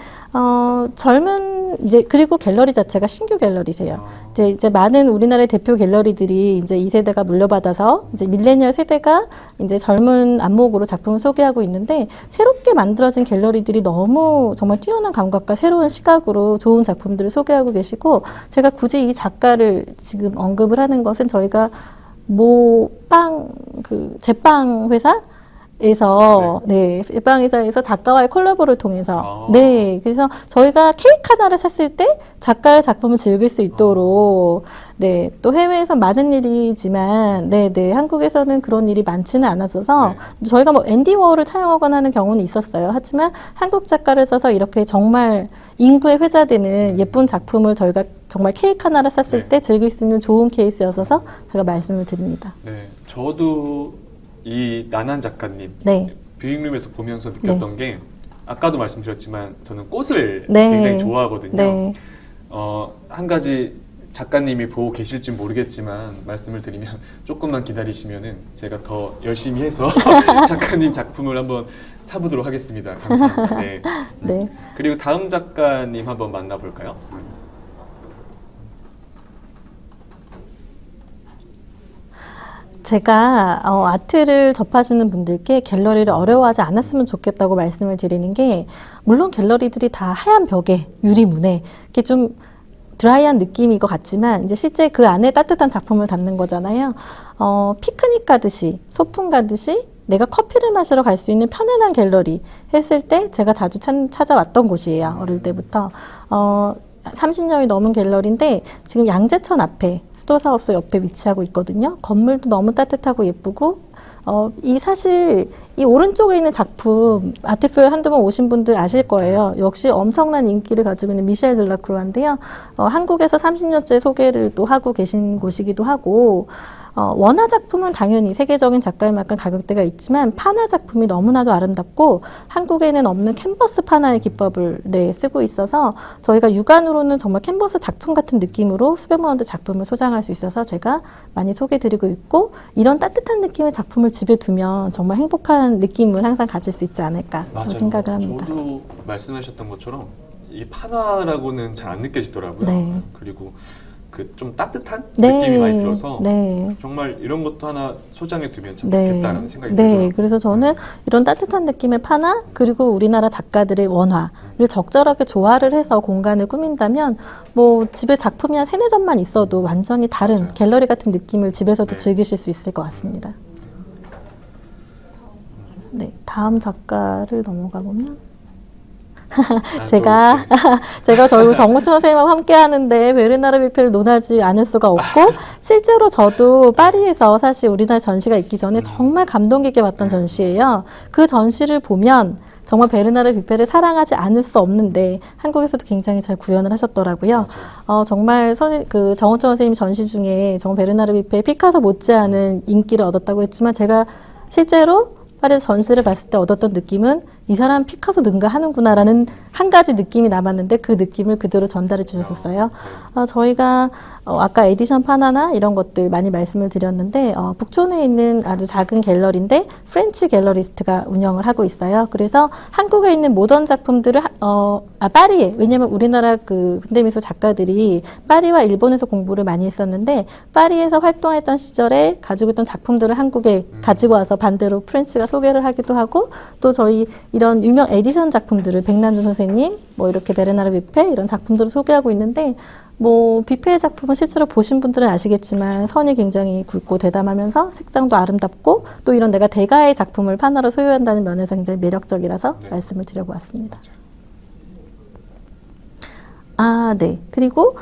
젊은 이제 그리고 갤러리 자체가 신규 갤러리세요. 이제 많은 우리나라의 대표 갤러리들이 이제 2세대가 물려받아서 이제 밀레니얼 세대가 이제 젊은 안목으로 작품을 소개하고 있는데 새롭게 만들어진 갤러리들이 너무 정말 뛰어난 감각과 새로운 시각으로 좋은 작품들을 소개하고 계시고 제가 굳이 이 작가를 지금 언급을 하는 것은 저희가 제빵 회사에서 네, 제빵 회사에서 작가와의 콜라보를 통해서 네, 그래서 저희가 케이크 하나를 샀을 때 작가의 작품을 즐길 수 있도록 네, 또 해외에서 많은 일이지만 네, 한국에서는 그런 일이 많지는 않았어서 저희가 뭐 앤디 워홀을 차용하거나 하는 경우는 있었어요. 하지만 한국 작가를 써서 이렇게 정말 인구에 회자되는 예쁜 작품을 저희가 정말 케이크 하나를 샀을 때 즐길 수 있는 좋은 케이스였어서 제가 말씀을 드립니다. 네, 저도 이 나난 작가님 뷰잉룸에서 보면서 느꼈던 게 아까도 말씀드렸지만 저는 꽃을 굉장히 좋아하거든요. 한 가지 작가님이 보고 계실지 모르겠지만 말씀을 드리면 조금만 기다리시면은 제가 더 열심히 해서 작가님 작품을 한번 사보도록 하겠습니다. 감사합니다. 네. 그리고 다음 작가님 한번 만나볼까요? 제가 아트를 접하시는 분들께 갤러리를 어려워하지 않았으면 좋겠다고 말씀을 드리는 게 물론 갤러리들이 다 하얀 벽에 유리문에 이렇게 좀 드라이한 느낌인 것 같지만 이제 실제 그 안에 따뜻한 작품을 담는 거잖아요. 피크닉 가듯이 소풍 가듯이 내가 커피를 마시러 갈 수 있는 편안한 갤러리 했을 때 제가 자주 찾아왔던 곳이에요. 어릴 때부터. 30년이 넘은 갤러리인데 지금 양재천 앞에 수도사업소 옆에 위치하고 있거든요. 건물도 너무 따뜻하고 예쁘고 사실 이 오른쪽에 있는 작품 아트페어 한두 번 오신 분들 아실 거예요. 역시 엄청난 인기를 가지고 있는 미셸 들라크루아인데요. 한국에서 30년째 소개를 또 하고 계신 곳이기도 하고 원화 작품은 당연히 세계적인 작가에 맞는 가격대가 있지만 파나 작품이 너무나도 아름답고 한국에는 없는 캔버스 파나의 기법을 쓰고 있어서 저희가 육안으로는 정말 캔버스 작품 같은 느낌으로 수백만 원대 작품을 소장할 수 있어서 제가 많이 소개드리고 있고 이런 따뜻한 느낌의 작품을 집에 두면 정말 행복한 느낌을 항상 가질 수 있지 않을까 생각을 합니다. 저도 말씀하셨던 것처럼 이 파나라고는 잘 안 느껴지더라고요. 그리고 그 좀 따뜻한 느낌이 많이 들어서 정말 이런 것도 하나 소장해 두면 참 좋겠다는 생각이 들어요. 그래서 저는 이런 따뜻한 느낌의 파나 그리고 우리나라 작가들의 원화를 적절하게 조화를 해서 공간을 꾸민다면 뭐 집에 작품이 한 3-4점만 있어도 완전히 다른 갤러리 같은 느낌을 집에서도 즐기실 수 있을 것 같습니다. 네, 다음 작가를 넘어가 보면 제가 저희 정우춘 선생님하고 함께 하는데 베르나르 뷔페를 논하지 않을 수가 없고 실제로 저도 파리에서 사실 우리나라 전시가 있기 전에 정말 감동 깊게 봤던 전시예요. 그 전시를 보면 정말 베르나르 뷔페를 사랑하지 않을 수 없는데 한국에서도 굉장히 잘 구현을 하셨더라고요. 정말 정우춘 선생님 전시 중에 정말 베르나르 뷔페 피카소 못지않은 인기를 얻었다고 했지만 제가 실제로 파리에서 전시를 봤을 때 얻었던 느낌은 이 사람 피카소 능가하는구나라는 한 가지 느낌이 남았는데 그 느낌을 그대로 전달해 주셨었어요. 저희가 아까 에디션 파나나 이런 것들 많이 말씀을 드렸는데 북촌에 있는 아주 작은 갤러리인데 프렌치 갤러리스트가 운영을 하고 있어요. 그래서 한국에 있는 모던 작품들을 파리에 왜냐하면 우리나라 그 현대미술 작가들이 파리와 일본에서 공부를 많이 했었는데 파리에서 활동했던 시절에 가지고 있던 작품들을 한국에 가지고 와서 반대로 프렌치가 소개를 하기도 하고 또 저희 이런 유명 에디션 작품들을 백남준 선생님 뭐 이렇게 베르나르 뷔페 이런 작품들을 소개하고 있는데 뭐 뷔페의 작품은 실제로 보신 분들은 아시겠지만 선이 굉장히 굵고 대담하면서 색상도 아름답고 또 이런 내가 대가의 작품을 파나로 소유한다는 면에서 굉장히 매력적이라서 말씀을 드려보았습니다. 그리고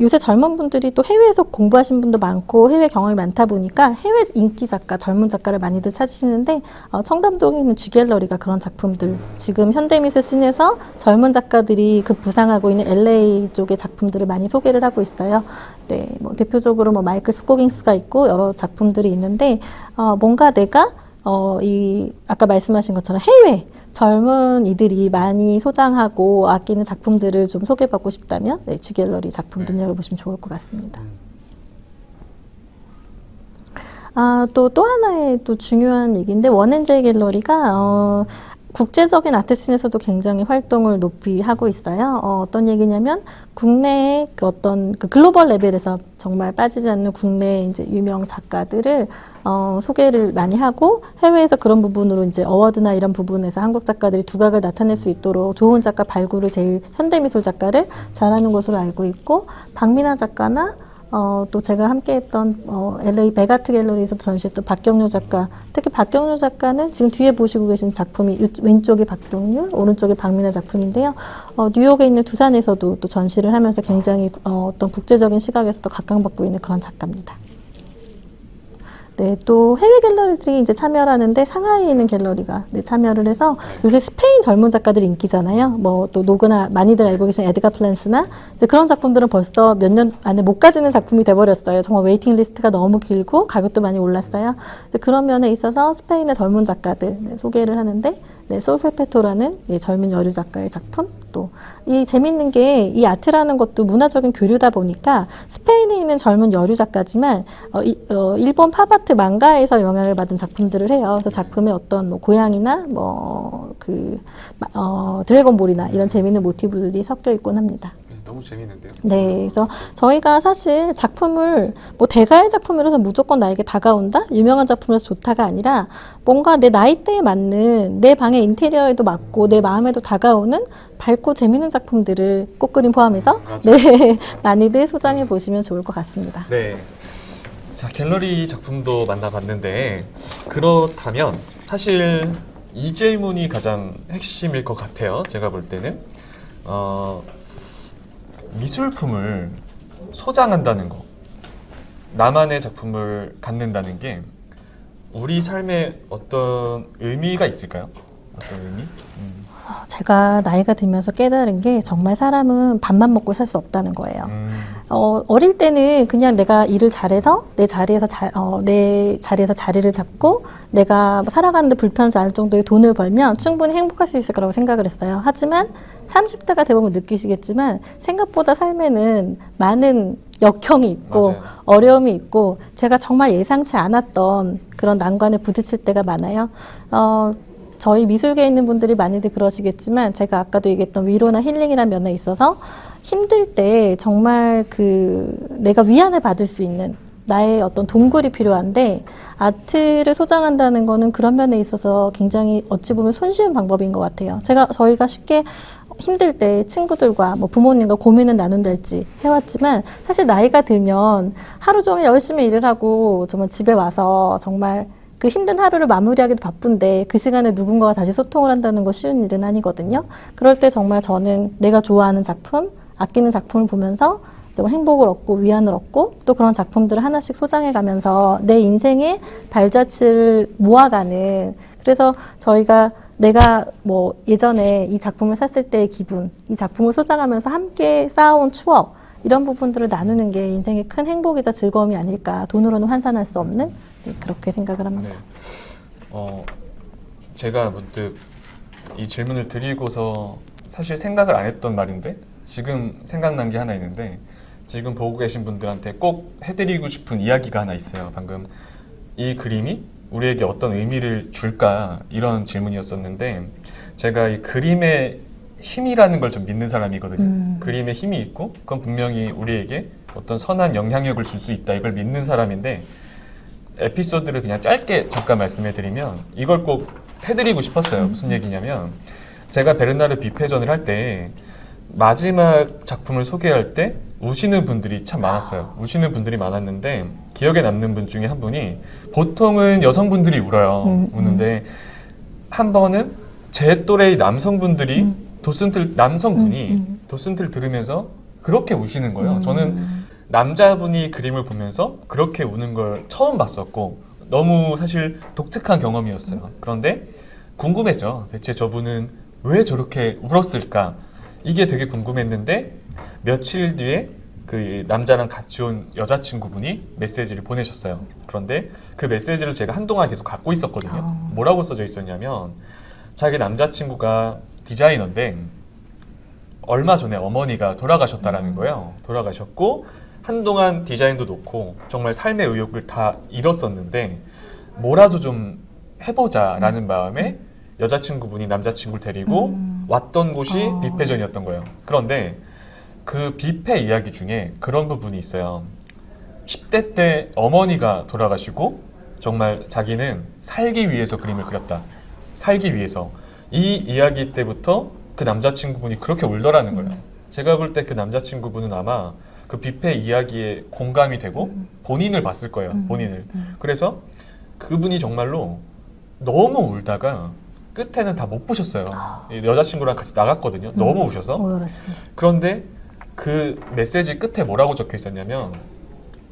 요새 젊은 분들이 또 해외에서 공부하신 분도 많고 해외 경험이 많다 보니까 해외 인기 작가, 젊은 작가를 많이들 찾으시는데 청담동에 있는 G갤러리가 그런 작품들 지금 현대미술 씬에서 젊은 작가들이 급부상하고 있는 LA 쪽의 작품들을 많이 소개를 하고 있어요. 뭐 대표적으로 뭐 마이클 스코깅스가 있고 여러 작품들이 있는데 뭔가 내가 아까 말씀하신 것처럼 해외 젊은 이들이 많이 소장하고 아끼는 작품들을 좀 소개받고 싶다면 G갤러리 작품 눈여겨보시면 좋을 것 같습니다. 또 하나의 또 중요한 얘기인데 원앤제이 갤러리가 국제적인 아트씬에서도 굉장히 활동을 높이 하고 있어요. 어떤 얘기냐면 국내의 그 어떤 그 글로벌 레벨에서 정말 빠지지 않는 국내 이제 유명 작가들을 소개를 많이 하고 해외에서 그런 부분으로 이제 어워드나 이런 부분에서 한국 작가들이 두각을 나타낼 수 있도록 좋은 작가 발굴을 제일 현대미술 작가를 잘하는 것으로 알고 있고 박민아 작가나 또 제가 함께했던 LA 베가트 갤러리에서 전시했던 박경료 작가, 특히 박경료 작가는 지금 뒤에 보시고 계신 작품이 왼쪽이 박경료, 오른쪽이 박민아 작품인데요. 뉴욕에 있는 두산에서도 또 전시를 하면서 굉장히 어떤 국제적인 시각에서도 각광받고 있는 그런 작가입니다. 네, 또 해외 갤러리들이 이제 참여를 하는데 상하이에 있는 갤러리가 참여를 해서 요새 스페인 젊은 작가들이 인기잖아요. 뭐 또 누구나 많이들 알고 계신 에드가 플란스나 이제 그런 작품들은 벌써 몇 년 안에 못 가지는 작품이 돼버렸어요. 정말 웨이팅 리스트가 너무 길고 가격도 많이 올랐어요. 그런 면에 있어서 스페인의 젊은 작가들 소개를 하는데 솔페페토라는 젊은 여류 작가의 작품 또 이 재밌는 게 이 아트라는 것도 문화적인 교류다 보니까 스페인에 있는 젊은 여류 작가지만 일본 팝아트 망가에서 영향을 받은 작품들을 해요. 그래서 작품의 어떤 뭐 고양이나 드래곤볼이나 이런 재밌는 모티브들이 섞여 있곤 합니다. 너무 재밌는데요. 네, 그래서 저희가 사실 작품을 뭐 대가의 작품이라서 무조건 나에게 다가온다? 유명한 작품이라서 좋다가 아니라 뭔가 내 나이대에 맞는 내 방의 인테리어에도 맞고 내 마음에도 다가오는 밝고 재밌는 작품들을 꽃그림 포함해서 네, 많이들 소장해 보시면 좋을 것 같습니다. 네. 자, 갤러리 작품도 만나봤는데 그렇다면 사실 이 질문이 가장 핵심일 것 같아요. 제가 볼 때는 미술품을 소장한다는 거, 나만의 작품을 갖는다는 게 우리 삶에 어떤 의미가 있을까요? 어떤 의미? 제가 나이가 들면서 깨달은 게 정말 사람은 밥만 먹고 살 수 없다는 거예요. 어릴 때는 그냥 내가 일을 잘해서 내 자리에서 자리를 잡고 내가 뭐 살아가는데 불편하지 않을 정도의 돈을 벌면 충분히 행복할 수 있을 거라고 생각을 했어요. 하지만 30대가 되보면 느끼시겠지만 생각보다 삶에는 많은 역경이 있고 맞아요. 어려움이 있고 제가 정말 예상치 않았던 그런 난관에 부딪힐 때가 많아요. 저희 미술계에 있는 분들이 많이들 그러시겠지만 제가 아까도 얘기했던 위로나 힐링이라는 면에 있어서 힘들 때 정말 내가 위안을 받을 수 있는 나의 어떤 동굴이 필요한데 아트를 소장한다는 거는 그런 면에 있어서 굉장히 어찌 보면 손쉬운 방법인 것 같아요. 저희가 쉽게 힘들 때 친구들과 뭐 부모님과 고민을 나눈달지 해왔지만 사실 나이가 들면 하루 종일 열심히 일을 하고 정말 집에 와서 정말 그 힘든 하루를 마무리하기도 바쁜데 그 시간에 누군가가 다시 소통을 한다는 거 쉬운 일은 아니거든요. 그럴 때 정말 저는 내가 좋아하는 작품, 아끼는 작품을 보면서 좀 행복을 얻고 위안을 얻고 또 그런 작품들을 하나씩 소장해 가면서 내 인생의 발자취를 모아가는 그래서 저희가 내가 뭐 예전에 이 작품을 샀을 때의 기분, 이 작품을 소장하면서 함께 쌓아온 추억 이런 부분들을 나누는 게 인생의 큰 행복이자 즐거움이 아닐까 돈으로는 환산할 수 없는 그렇게 생각을 합니다. 네. 제가 문득 이 질문을 드리고서 사실 생각을 안 했던 말인데 지금 생각난 게 하나 있는데 지금 보고 계신 분들한테 꼭 해드리고 싶은 이야기가 하나 있어요. 방금 이 그림이 우리에게 어떤 의미를 줄까 이런 질문이었었는데 제가 이 그림의 힘이라는 걸 좀 믿는 사람이거든요. 그림에 힘이 있고 그건 분명히 우리에게 어떤 선한 영향력을 줄 수 있다 이걸 믿는 사람인데 에피소드를 그냥 짧게 잠깐 말씀해드리면 이걸 꼭 해드리고 싶었어요. 무슨 얘기냐면 제가 베르나르 뷔페전을 할 때 마지막 작품을 소개할 때 우시는 분들이 참 많았어요. 우시는 분들이 많았는데 기억에 남는 분 중에 한 분이 보통은 여성분들이 울어요. 우는데 한 번은 제 또래의 남성분들이 남성분이 도슨트를 들으면서 그렇게 우시는 거예요. 저는 남자분이 그림을 보면서 그렇게 우는 걸 처음 봤었고 너무 사실 독특한 경험이었어요. 그런데 궁금했죠. 대체 저분은 왜 저렇게 울었을까? 이게 되게 궁금했는데 며칠 뒤에 그 남자랑 같이 온 여자친구분이 메시지를 보내셨어요. 그런데 그 메시지를 제가 한동안 계속 갖고 있었거든요. 뭐라고 써져 있었냐면 자기 남자친구가 디자이너인데 얼마 전에 어머니가 돌아가셨다라는 거예요. 돌아가셨고 한동안 디자인도 놓고 정말 삶의 의욕을 다 잃었었는데 뭐라도 좀 해보자라는 마음에 여자친구분이 남자친구를 데리고 왔던 곳이 뷔페전이었던 거예요. 그런데 그 뷔페 이야기 중에 그런 부분이 있어요. 10대 때 어머니가 돌아가시고 정말 자기는 살기 위해서 그림을 그렸다. 살기 위해서. 이 이야기 때부터 그 남자친구분이 그렇게 울더라는 거예요. 제가 볼 때 그 남자친구분은 아마 그 뷔페 이야기에 공감이 되고 본인을 봤을 거예요. 본인을. 그래서 그분이 정말로 너무 울다가 끝에는 다 못 보셨어요. 여자친구랑 같이 나갔거든요. 너무 우셔서. 오열하십니다. 그런데 그 메시지 끝에 뭐라고 적혀 있었냐면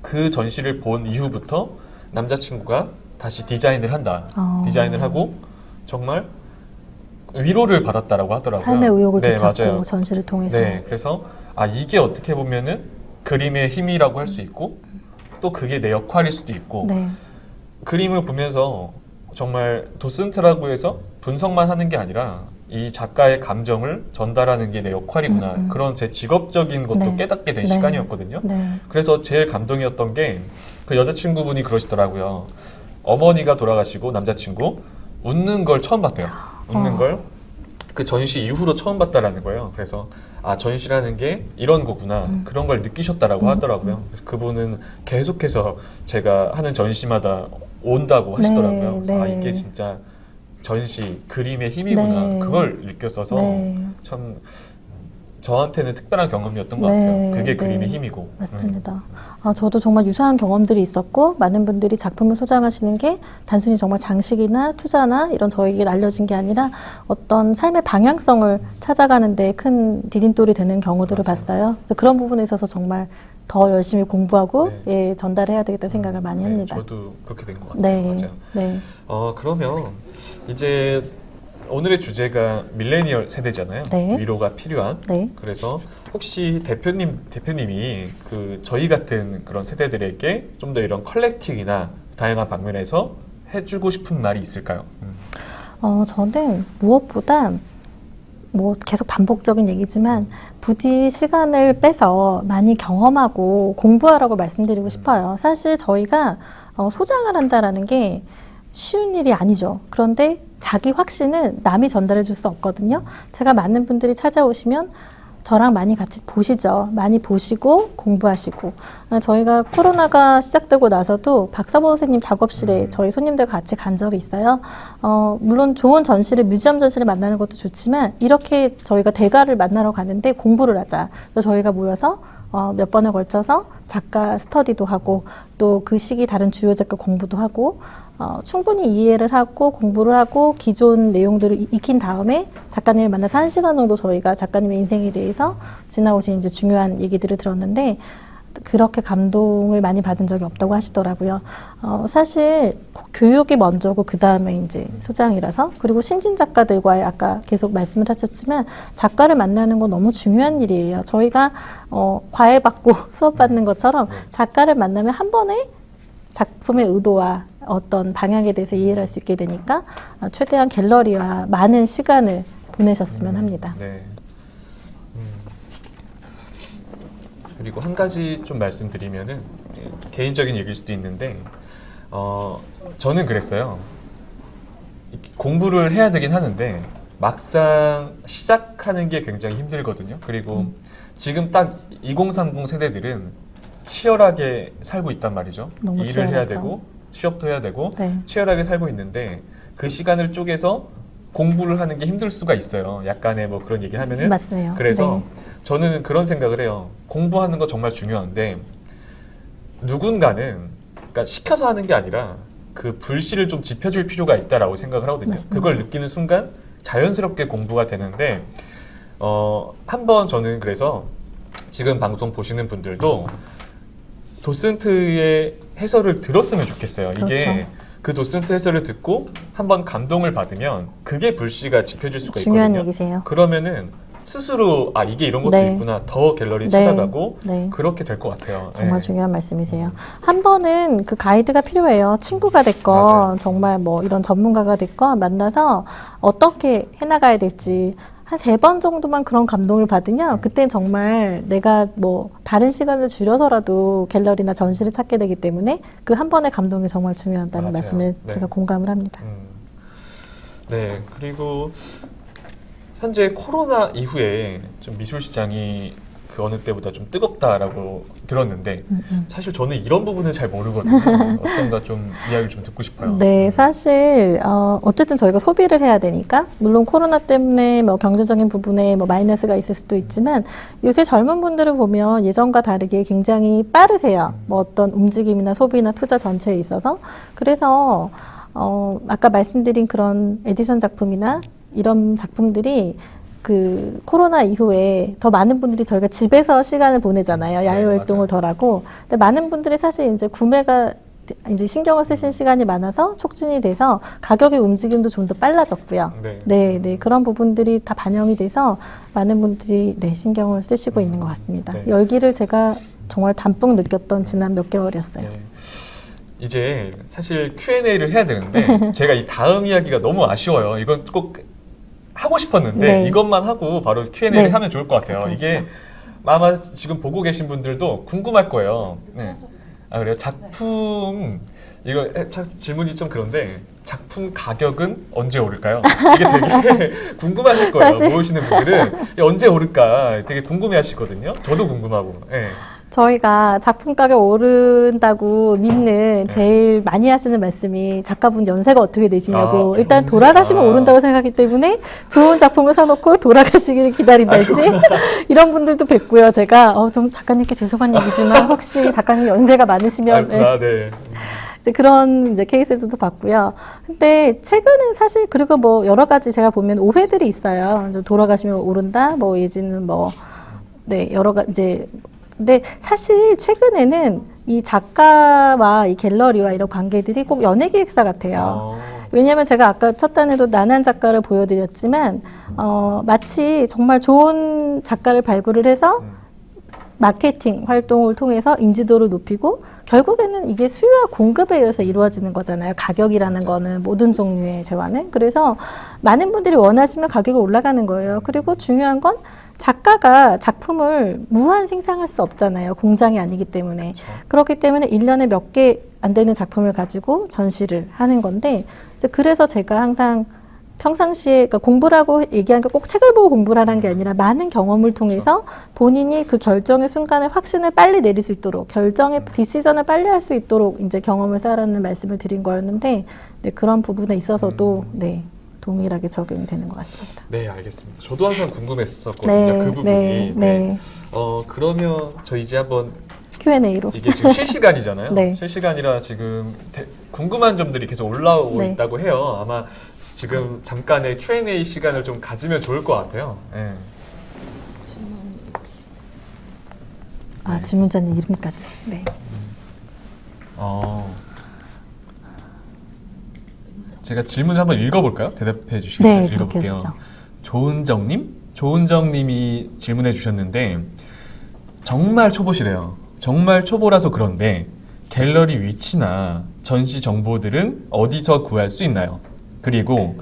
그 전시를 본 이후부터 남자친구가 다시 디자인을 한다. 디자인을 하고 정말 위로를 받았다라고 하더라고요. 삶의 의욕을 네, 되찾고 맞아요. 전시를 통해서. 네, 그래서 이게 어떻게 보면은 그림의 힘이라고 할 수 있고 또 그게 내 역할일 수도 있고 네. 그림을 보면서 정말 도슨트라고 해서 분석만 하는 게 아니라 이 작가의 감정을 전달하는 게 내 역할이구나. 그런 제 직업적인 것도 네. 깨닫게 된 네. 시간이었거든요. 네. 그래서 제일 감동이었던 게 그 여자친구분이 그러시더라고요. 어머니가 돌아가시고 남자친구 웃는 걸 처음 봤대요. 웃는 걸 그 전시 이후로 처음 봤다라는 거예요. 그래서 전시라는 게 이런 거구나. 그런 걸 느끼셨다라고 하더라고요. 그래서 그분은 계속해서 제가 하는 전시마다 온다고 하시더라고요. 네, 그래서 네. 이게 진짜 전시, 그림의 힘이구나. 네. 그걸 느꼈어서 네. 참 저한테는 특별한 경험이었던 것 네, 같아요. 그게 네. 그림의 힘이고. 맞습니다. 저도 정말 유사한 경험들이 있었고 많은 분들이 작품을 소장하시는 게 단순히 정말 장식이나 투자나 이런 저에게 알려진 게 아니라 어떤 삶의 방향성을 찾아가는 데 큰 디딤돌이 되는 경우들을 맞아요. 봤어요. 그래서 그런 부분에 있어서 정말 더 열심히 공부하고 네. 전달해야 되겠다는 생각을 많이 합니다. 저도 그렇게 된 것 같아요. 네, 맞아요. 네, 그러면 이제 오늘의 주제가 밀레니얼 세대잖아요. 네. 위로가 필요한. 네. 그래서 혹시 대표님이 그 저희 같은 그런 세대들에게 좀 더 이런 컬렉팅이나 다양한 방면에서 해주고 싶은 말이 있을까요? 저는 무엇보다 뭐 계속 반복적인 얘기지만 부디 시간을 빼서 많이 경험하고 공부하라고 말씀드리고 싶어요. 사실 저희가 소장을 한다라는 게 쉬운 일이 아니죠. 그런데 자기 확신은 남이 전달해 줄 수 없거든요. 제가 많은 분들이 찾아오시면 저랑 많이 같이 보시죠. 많이 보시고 공부하시고. 저희가 코로나가 시작되고 나서도 박사보 선생님 작업실에 저희 손님들과 같이 간 적이 있어요. 물론 좋은 전시를, 뮤지엄 전시를 만나는 것도 좋지만 이렇게 저희가 대가를 만나러 가는데 공부를 하자. 그래서 저희가 모여서 몇 번에 걸쳐서 작가 스터디도 하고 또 그 시기 다른 주요 작가 공부도 하고 충분히 이해를 하고 공부를 하고 기존 내용들을 익힌 다음에 작가님을 만나서 1시간 정도 저희가 작가님의 인생에 대해서 지나오신 이제 중요한 얘기들을 들었는데 그렇게 감동을 많이 받은 적이 없다고 하시더라고요. 사실 교육이 먼저고 그 다음에 이제 소장이라서 그리고 신진 작가들과의 아까 계속 말씀을 하셨지만 작가를 만나는 건 너무 중요한 일이에요. 저희가 과외 받고 수업 받는 것처럼 작가를 만나면 한 번에 작품의 의도와 어떤 방향에 대해서 이해를 할 수 있게 되니까 최대한 갤러리와 많은 시간을 보내셨으면 합니다. 네. 그리고 한 가지 좀 말씀드리면은 개인적인 얘기일 수도 있는데 저는 그랬어요. 공부를 해야 되긴 하는데 막상 시작하는 게 굉장히 힘들거든요. 그리고 지금 딱 2030 세대들은 치열하게 살고 있단 말이죠. 너무 일을 해야 치열하죠. 되고 취업도 해야 되고 네. 치열하게 살고 있는데 그 시간을 쪼개서 공부를 하는 게 힘들 수가 있어요. 약간의 뭐 그런 얘기를 하면은. 맞아요. 그래서 네. 저는 그런 생각을 해요. 공부하는 거 정말 중요한데 누군가는 그러니까 시켜서 하는 게 아니라 그 불씨를 좀 지펴줄 필요가 있다라고 생각을 하거든요. 맞습니다. 그걸 느끼는 순간 자연스럽게 공부가 되는데 한번 저는 그래서 지금 방송 보시는 분들도 도슨트의 해설을 들었으면 좋겠어요. 이게 그렇죠. 그 도슨트 해설을 듣고 한번 감동을 받으면 그게 불씨가 지펴질 수가 중요한 있거든요. 얘기세요. 그러면은 스스로 이게 이런 것도 네. 있구나 더 갤러리 네. 찾아가고 네. 그렇게 될 것 같아요. 정말 네. 중요한 말씀이세요. 한 번은 그 가이드가 필요해요. 친구가 맞아요. 됐건 정말 뭐 이런 전문가가 됐건 만나서 어떻게 해나가야 될지 한 3번 정도만 그런 감동을 받으면 그때는 정말 내가 뭐 다른 시간을 줄여서라도 갤러리나 전시를 찾게 되기 때문에 그 한 번의 감동이 정말 중요하다는 맞아요. 말씀을 네. 제가 공감을 합니다. 네, 그리고 현재 코로나 이후에 좀 미술 시장이 그 어느 때보다 좀 뜨겁다라고 들었는데 사실 저는 이런 부분을 잘 모르거든요. 어떤가 좀 이야기를 좀 듣고 싶어요. 네, 사실 어쨌든 저희가 소비를 해야 되니까 물론 코로나 때문에 뭐 경제적인 부분에 뭐 마이너스가 있을 수도 있지만 요새 젊은 분들을 보면 예전과 다르게 굉장히 빠르세요. 뭐 어떤 움직임이나 소비나 투자 전체에 있어서. 그래서 아까 말씀드린 그런 에디션 작품이나 이런 작품들이 그 코로나 이후에 더 많은 분들이 저희가 집에서 시간을 보내잖아요. 야외 활동을 덜 하고. 근데 많은 분들이 사실 이제 구매가 이제 신경을 쓰신 시간이 많아서 촉진이 돼서 가격의 움직임도 좀 더 빨라졌고요. 네. 그런 부분들이 다 반영이 돼서 많은 분들이 신경을 쓰시고 있는 것 같습니다. 네. 열기를 제가 정말 담뿍 느꼈던 지난 몇 개월이었어요. 네. 이제 사실 Q&A를 해야 되는데 제가 이 다음 이야기가 너무 아쉬워요. 이건 꼭 하고 싶었는데 네. 이것만 하고 바로 Q&A를 네. 하면 좋을 것 같아요. 그렇게 이게 하시죠. 아마 지금 보고 계신 분들도 궁금할 거예요. 네. 아 그래요? 작품 이거 질문이 좀 그런데 작품 가격은 언제 오를까요? 이게 되게 궁금하실 거예요. 사실- 모으시는 분들은 언제 오를까 되게 궁금해하시거든요. 저도 궁금하고. 네. 저희가 작품 가격 오른다고 믿는 제일 많이 하시는 말씀이 작가분 연세가 어떻게 되시냐고. 아, 일단 연세가. 돌아가시면 오른다고 생각하기 때문에 좋은 작품을 사놓고 돌아가시기를 기다린달지 이런 분들도 뵙고요. 제가 좀 작가님께 죄송한 얘기지만 혹시 작가님 연세가 많으시면 알구나, 네. 이제 그런 이제 케이스들도 봤고요. 근데 최근은 사실 그리고 뭐 여러 가지 제가 보면 오해들이 있어요. 좀 돌아가시면 오른다. 뭐 예지는 뭐 여러 가지 이제 근데 사실 최근에는 이 작가와 이 갤러리와 이런 관계들이 꼭 연예기획사 같아요. 왜냐하면 제가 아까 첫 단에도 난한 작가를 보여드렸지만 마치 정말 좋은 작가를 발굴을 해서 마케팅 활동을 통해서 인지도를 높이고 결국에는 이게 수요와 공급에 의해서 이루어지는 거잖아요. 가격이라는 거는 모든 종류의 재화는. 그래서 많은 분들이 원하시면 가격이 올라가는 거예요. 그리고 중요한 건 작가가 작품을 무한 생산할 수 없잖아요. 공장이 아니기 때문에. 그렇기 때문에 1년에 몇 개 안 되는 작품을 가지고 전시를 하는 건데 이제 그래서 제가 항상 평상시에 그러니까 공부라고 얘기하는 게 꼭 책을 보고 공부를 하는 게 아니라 많은 경험을 통해서 본인이 그 결정의 순간에 확신을 빨리 내릴 수 있도록 결정의 디시전을 빨리 할 수 있도록 이제 경험을 쌓으라는 말씀을 드린 거였는데 그런 부분에 있어서도 동일하게 적용이 되는 것 같습니다. 네, 알겠습니다. 저도 항상 궁금했었거든요. 그 부분이. 그러면 저 이제 한번 Q&A로. 이게 지금 실시간이잖아요. 네. 실시간이라 지금 궁금한 점들이 계속 올라오고 있다고 해요. 아마 지금 잠깐의 Q&A 시간을 좀 가지면 좋을 것 같아요. 네. 질문자님 이름까지. 네. 제가 질문을 한번 읽어볼까요? 대답해 주시겠어요? 네, 그렇게 읽어볼게요. 하시죠. 조은정님이 질문해 주셨는데 정말 초보시래요. 정말 초보라서 그런데 갤러리 위치나 전시 정보들은 어디서 구할 수 있나요? 그리고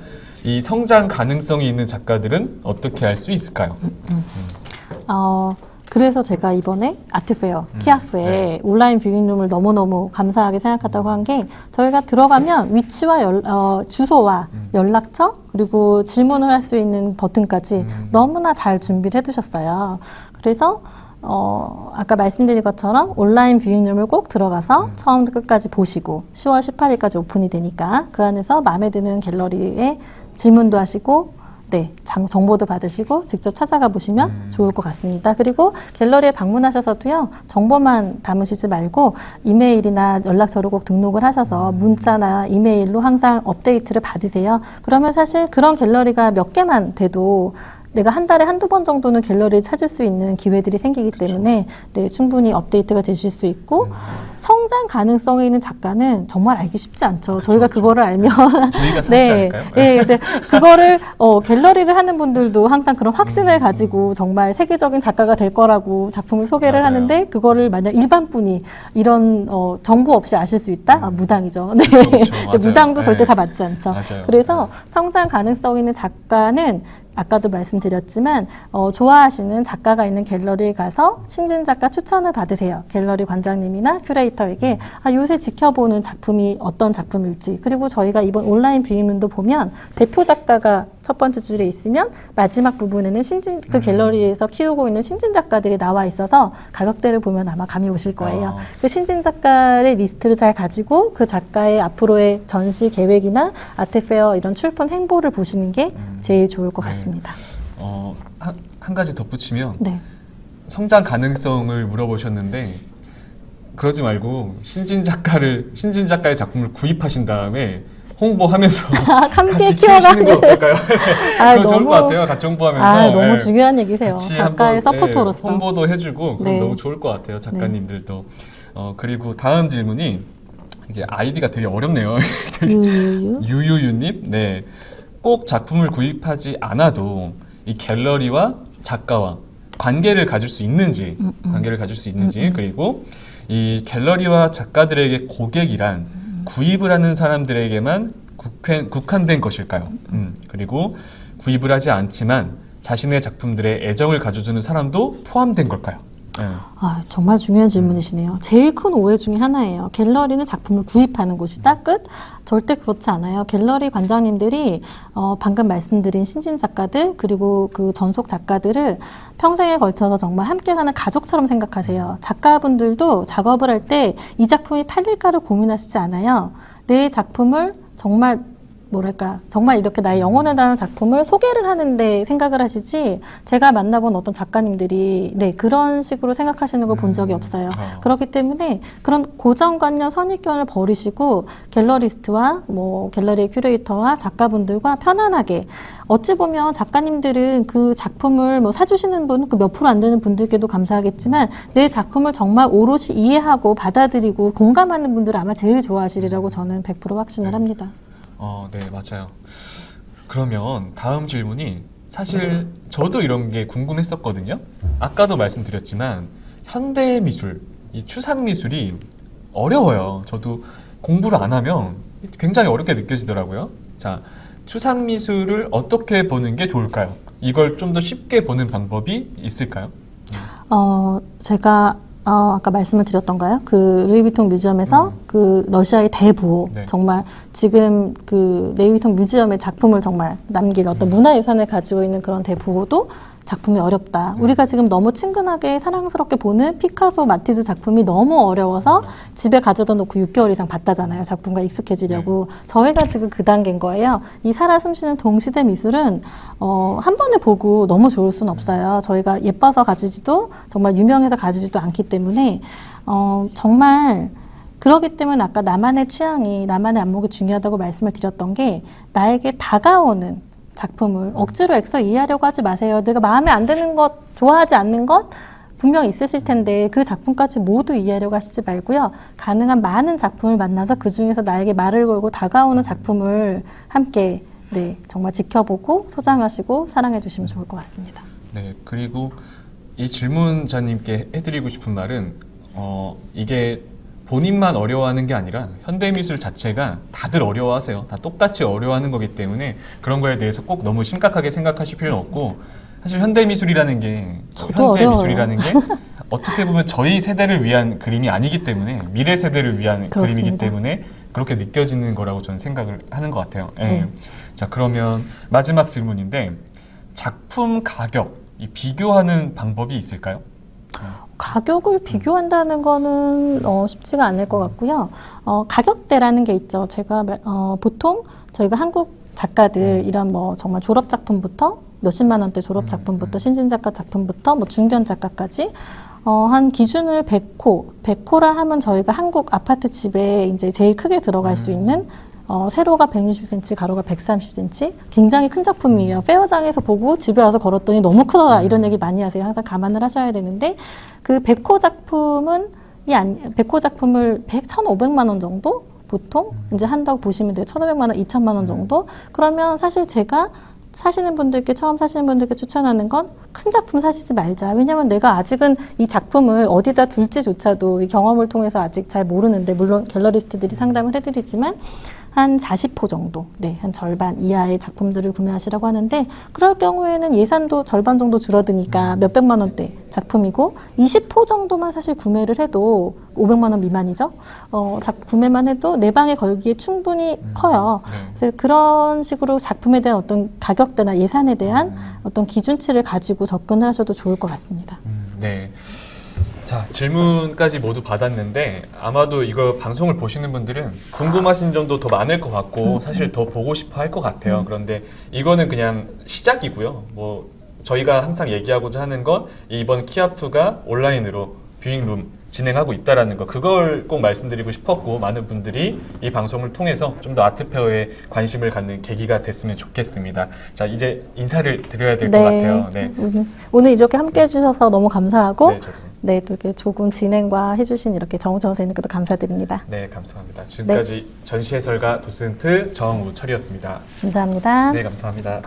이 성장 가능성이 있는 작가들은 어떻게 할 수 있을까요? 그래서 제가 이번에 아트페어, 키아프에 온라인 뷰잉룸을 너무너무 감사하게 생각한다고 한 게 저희가 들어가면 위치와 주소와 연락처 그리고 질문을 할 수 있는 버튼까지 너무나 잘 준비를 해두셨어요. 그래서 아까 말씀드린 것처럼 온라인 뷰잉룸을 꼭 들어가서 처음부터 끝까지 보시고 10월 18일까지 오픈이 되니까 그 안에서 마음에 드는 갤러리에 질문도 하시고 정보도 받으시고 직접 찾아가 보시면 좋을 것 같습니다. 그리고 갤러리에 방문하셔서도요, 정보만 담으시지 말고 이메일이나 연락처를 꼭 등록을 하셔서 문자나 이메일로 항상 업데이트를 받으세요. 그러면 사실 그런 갤러리가 몇 개만 돼도 내가 한 달에 한두 번 정도는 갤러리를 찾을 수 있는 기회들이 생기기 때문에 충분히 업데이트가 되실 수 있고 성장 가능성이 있는 작가는 정말 알기 쉽지 않죠. 저희가 그거를 알면 저희가 사지 않을까요? 이제 그거를 갤러리를 하는 분들도 항상 그런 확신을 가지고 정말 세계적인 작가가 될 거라고 작품을 소개를 맞아요. 하는데 그거를 만약 일반 분이 이런 정보 없이 아실 수 있다? 무당이죠. 그렇죠. 맞아요. 무당도 절대 네. 다 맞지 않죠. 맞아요. 그래서 성장 가능성 있는 작가는 아까도 말씀드렸지만 좋아하시는 작가가 있는 갤러리에 가서 신진 작가 추천을 받으세요. 갤러리 관장님이나 큐레이터에게 요새 지켜보는 작품이 어떤 작품일지, 그리고 저희가 이번 온라인 뷰잉문도 보면 대표 작가가 첫 번째 줄에 있으면 마지막 부분에는 그 갤러리에서 키우고 있는 신진 작가들이 나와 있어서 가격대를 보면 아마 감이 오실 거예요. 그 신진 작가의 리스트를 잘 가지고 그 작가의 앞으로의 전시 계획이나 아트페어 이런 출품 행보를 보시는 게 제일 좋을 것 같습니다. 한 가지 덧붙이면 네. 성장 가능성을 물어보셨는데 그러지 말고 신진 작가의 작품을 구입하신 다음에 홍보하면서 함께 같이 키워가는. 키우시는 거 어떨까요? 그거 좋을 것 같아요. 같이 홍보하면서. 너무 네. 중요한 얘기세요. 같이 작가의 한번, 서포터로서. 홍보도 해주고 그럼 네. 너무 좋을 것 같아요. 작가님들도. 그리고 다음 질문이 이게 아이디가 되게 어렵네요. 유유유님, 네, 꼭 작품을 구입하지 않아도 이 갤러리와 작가와 관계를 가질 수 있는지, 그리고 이 갤러리와 작가들에게 고객이란 구입을 하는 사람들에게만 국한된 것일까요? 그리고 구입을 하지 않지만 자신의 작품들의 애정을 가져주는 사람도 포함된 걸까요? 네. 정말 중요한 질문이시네요. 제일 큰 오해 중에 하나예요. 갤러리는 작품을 구입하는 곳이다. 끝? 절대 그렇지 않아요. 갤러리 관장님들이 방금 말씀드린 신진 작가들 그리고 그 전속 작가들을 평생에 걸쳐서 정말 함께하는 가족처럼 생각하세요. 작가분들도 작업을 할 때 이 작품이 팔릴까를 고민하시지 않아요. 내 작품을 정말 정말 이렇게 나의 영혼을 다하는 작품을 소개를 하는데 생각을 하시지, 제가 만나본 어떤 작가님들이 그런 식으로 생각하시는 걸 본 적이 없어요. 그렇기 때문에 그런 고정관념, 선입견을 버리시고 갤러리스트와 갤러리의 큐레이터와 작가분들과 편안하게, 어찌 보면 작가님들은 그 작품을 사주시는 분, 그 몇 프로 안 되는 분들께도 감사하겠지만 내 작품을 정말 오롯이 이해하고 받아들이고 공감하는 분들을 아마 제일 좋아하시리라고 저는 100% 확신을 합니다. 네, 맞아요. 그러면 다음 질문이 사실 저도 이런 게 궁금했었거든요. 아까도 말씀드렸지만 현대 미술, 이 추상 미술이 어려워요. 저도 공부를 안 하면 굉장히 어렵게 느껴지더라고요. 자, 추상 미술을 어떻게 보는 게 좋을까요? 이걸 좀 더 쉽게 보는 방법이 있을까요? 제가 아까 말씀을 드렸던가요? 그 루이비통 뮤지엄에서 그 러시아의 대부호, 네. 정말 지금 그 루이비통 뮤지엄의 작품을 정말 남길 어떤 문화유산을 가지고 있는 그런 대부호도 작품이 어렵다. 우리가 지금 너무 친근하게 사랑스럽게 보는 피카소, 마티즈 작품이 너무 어려워서 집에 가져다 놓고 6개월 이상 봤다잖아요. 작품과 익숙해지려고. 저희가 지금 그 단계인 거예요. 이 살아 숨쉬는 동시대 미술은 한 번에 보고 너무 좋을 수는 없어요. 저희가 예뻐서 가지지도 정말 유명해서 가지지도 않기 때문에 정말 그러기 때문에 아까 나만의 취향이, 나만의 안목이 중요하다고 말씀을 드렸던 게, 나에게 다가오는 작품을 억지로 애써 이해하려고 하지 마세요. 내가 마음에 안 드는 것, 좋아하지 않는 것 분명 있으실 텐데 그 작품까지 모두 이해하려고 하시지 말고요. 가능한 많은 작품을 만나서 그 중에서 나에게 말을 걸고 다가오는 작품을 함께 정말 지켜보고 소장하시고 사랑해 주시면 좋을 것 같습니다. 네, 그리고 이 질문자님께 해드리고 싶은 말은 이게 본인만 어려워하는 게 아니라 현대미술 자체가 다들 어려워하세요. 다 똑같이 어려워하는 거기 때문에 그런 거에 대해서 꼭 너무 심각하게 생각하실 필요는 없고, 사실 현대미술이라는 게, 현재 어려워요. 미술이라는 게 어떻게 보면 저희 세대를 위한 그림이 아니기 때문에, 미래 세대를 위한 그렇습니다. 그림이기 때문에 그렇게 느껴지는 거라고 저는 생각을 하는 것 같아요. 네. 네. 자, 그러면 마지막 질문인데, 작품 가격, 이 비교하는 방법이 있을까요? 가격을 비교한다는 거는 쉽지가 않을 것 같고요. 가격대라는 게 있죠. 제가 보통 저희가 한국 작가들 이런 정말 졸업 작품부터 몇십만 원대 졸업 작품부터 신진 작가 작품부터 중견 작가까지 한 기준을 100호라 하면 저희가 한국 아파트 집에 이제 제일 크게 들어갈 수 있는 세로가 160cm, 가로가 130cm, 굉장히 큰 작품이에요. 페어장에서 보고 집에 와서 걸었더니 너무 크다, 이런 얘기 많이 하세요. 항상 감안을 하셔야 되는데, 그 100호 작품을 1,500만 원 정도 보통 이제 한다고 보시면 돼요. 1,500만 원, 2,000만 원 정도. 그러면 사실 제가 처음 사시는 분들께 추천하는 건 큰 작품 사시지 말자. 왜냐면 내가 아직은 이 작품을 어디다 둘지조차도 이 경험을 통해서 아직 잘 모르는데, 물론 갤러리스트들이 상담을 해드리지만 한 40호 정도, 네, 한 절반 이하의 작품들을 구매하시라고 하는데 그럴 경우에는 예산도 절반 정도 줄어드니까 몇백만 원대 작품이고 20호 정도만 사실 구매를 해도 500만 원 미만이죠. 구매만 해도 내 방에 걸기에 충분히 커요. 네. 그래서 그런 식으로 작품에 대한 어떤 가격대나 예산에 대한 어떤 기준치를 가지고 접근을 하셔도 좋을 것 같습니다. 네. 자, 질문까지 모두 받았는데 아마도 이거 방송을 보시는 분들은 궁금하신 점도 더 많을 것 같고 사실 더 보고 싶어 할 것 같아요. 그런데 이거는 그냥 시작이고요. 뭐 저희가 항상 얘기하고자 하는 건 이번 키아프가 온라인으로 뷰잉룸 진행하고 있다라는 거, 그걸 꼭 말씀드리고 싶었고 많은 분들이 이 방송을 통해서 좀 더 아트페어에 관심을 갖는 계기가 됐으면 좋겠습니다. 자, 이제 인사를 드려야 될 것 같아요. 네. 오늘 이렇게 함께 해주셔서 너무 감사하고 네, 저도. 네, 또 이렇게 조금 진행과 해주신 이렇게 정우정 선생님께도 감사드립니다. 네, 감사합니다. 지금까지 전시 해설가 도슨트 정우철이었습니다. 감사합니다. 네, 감사합니다.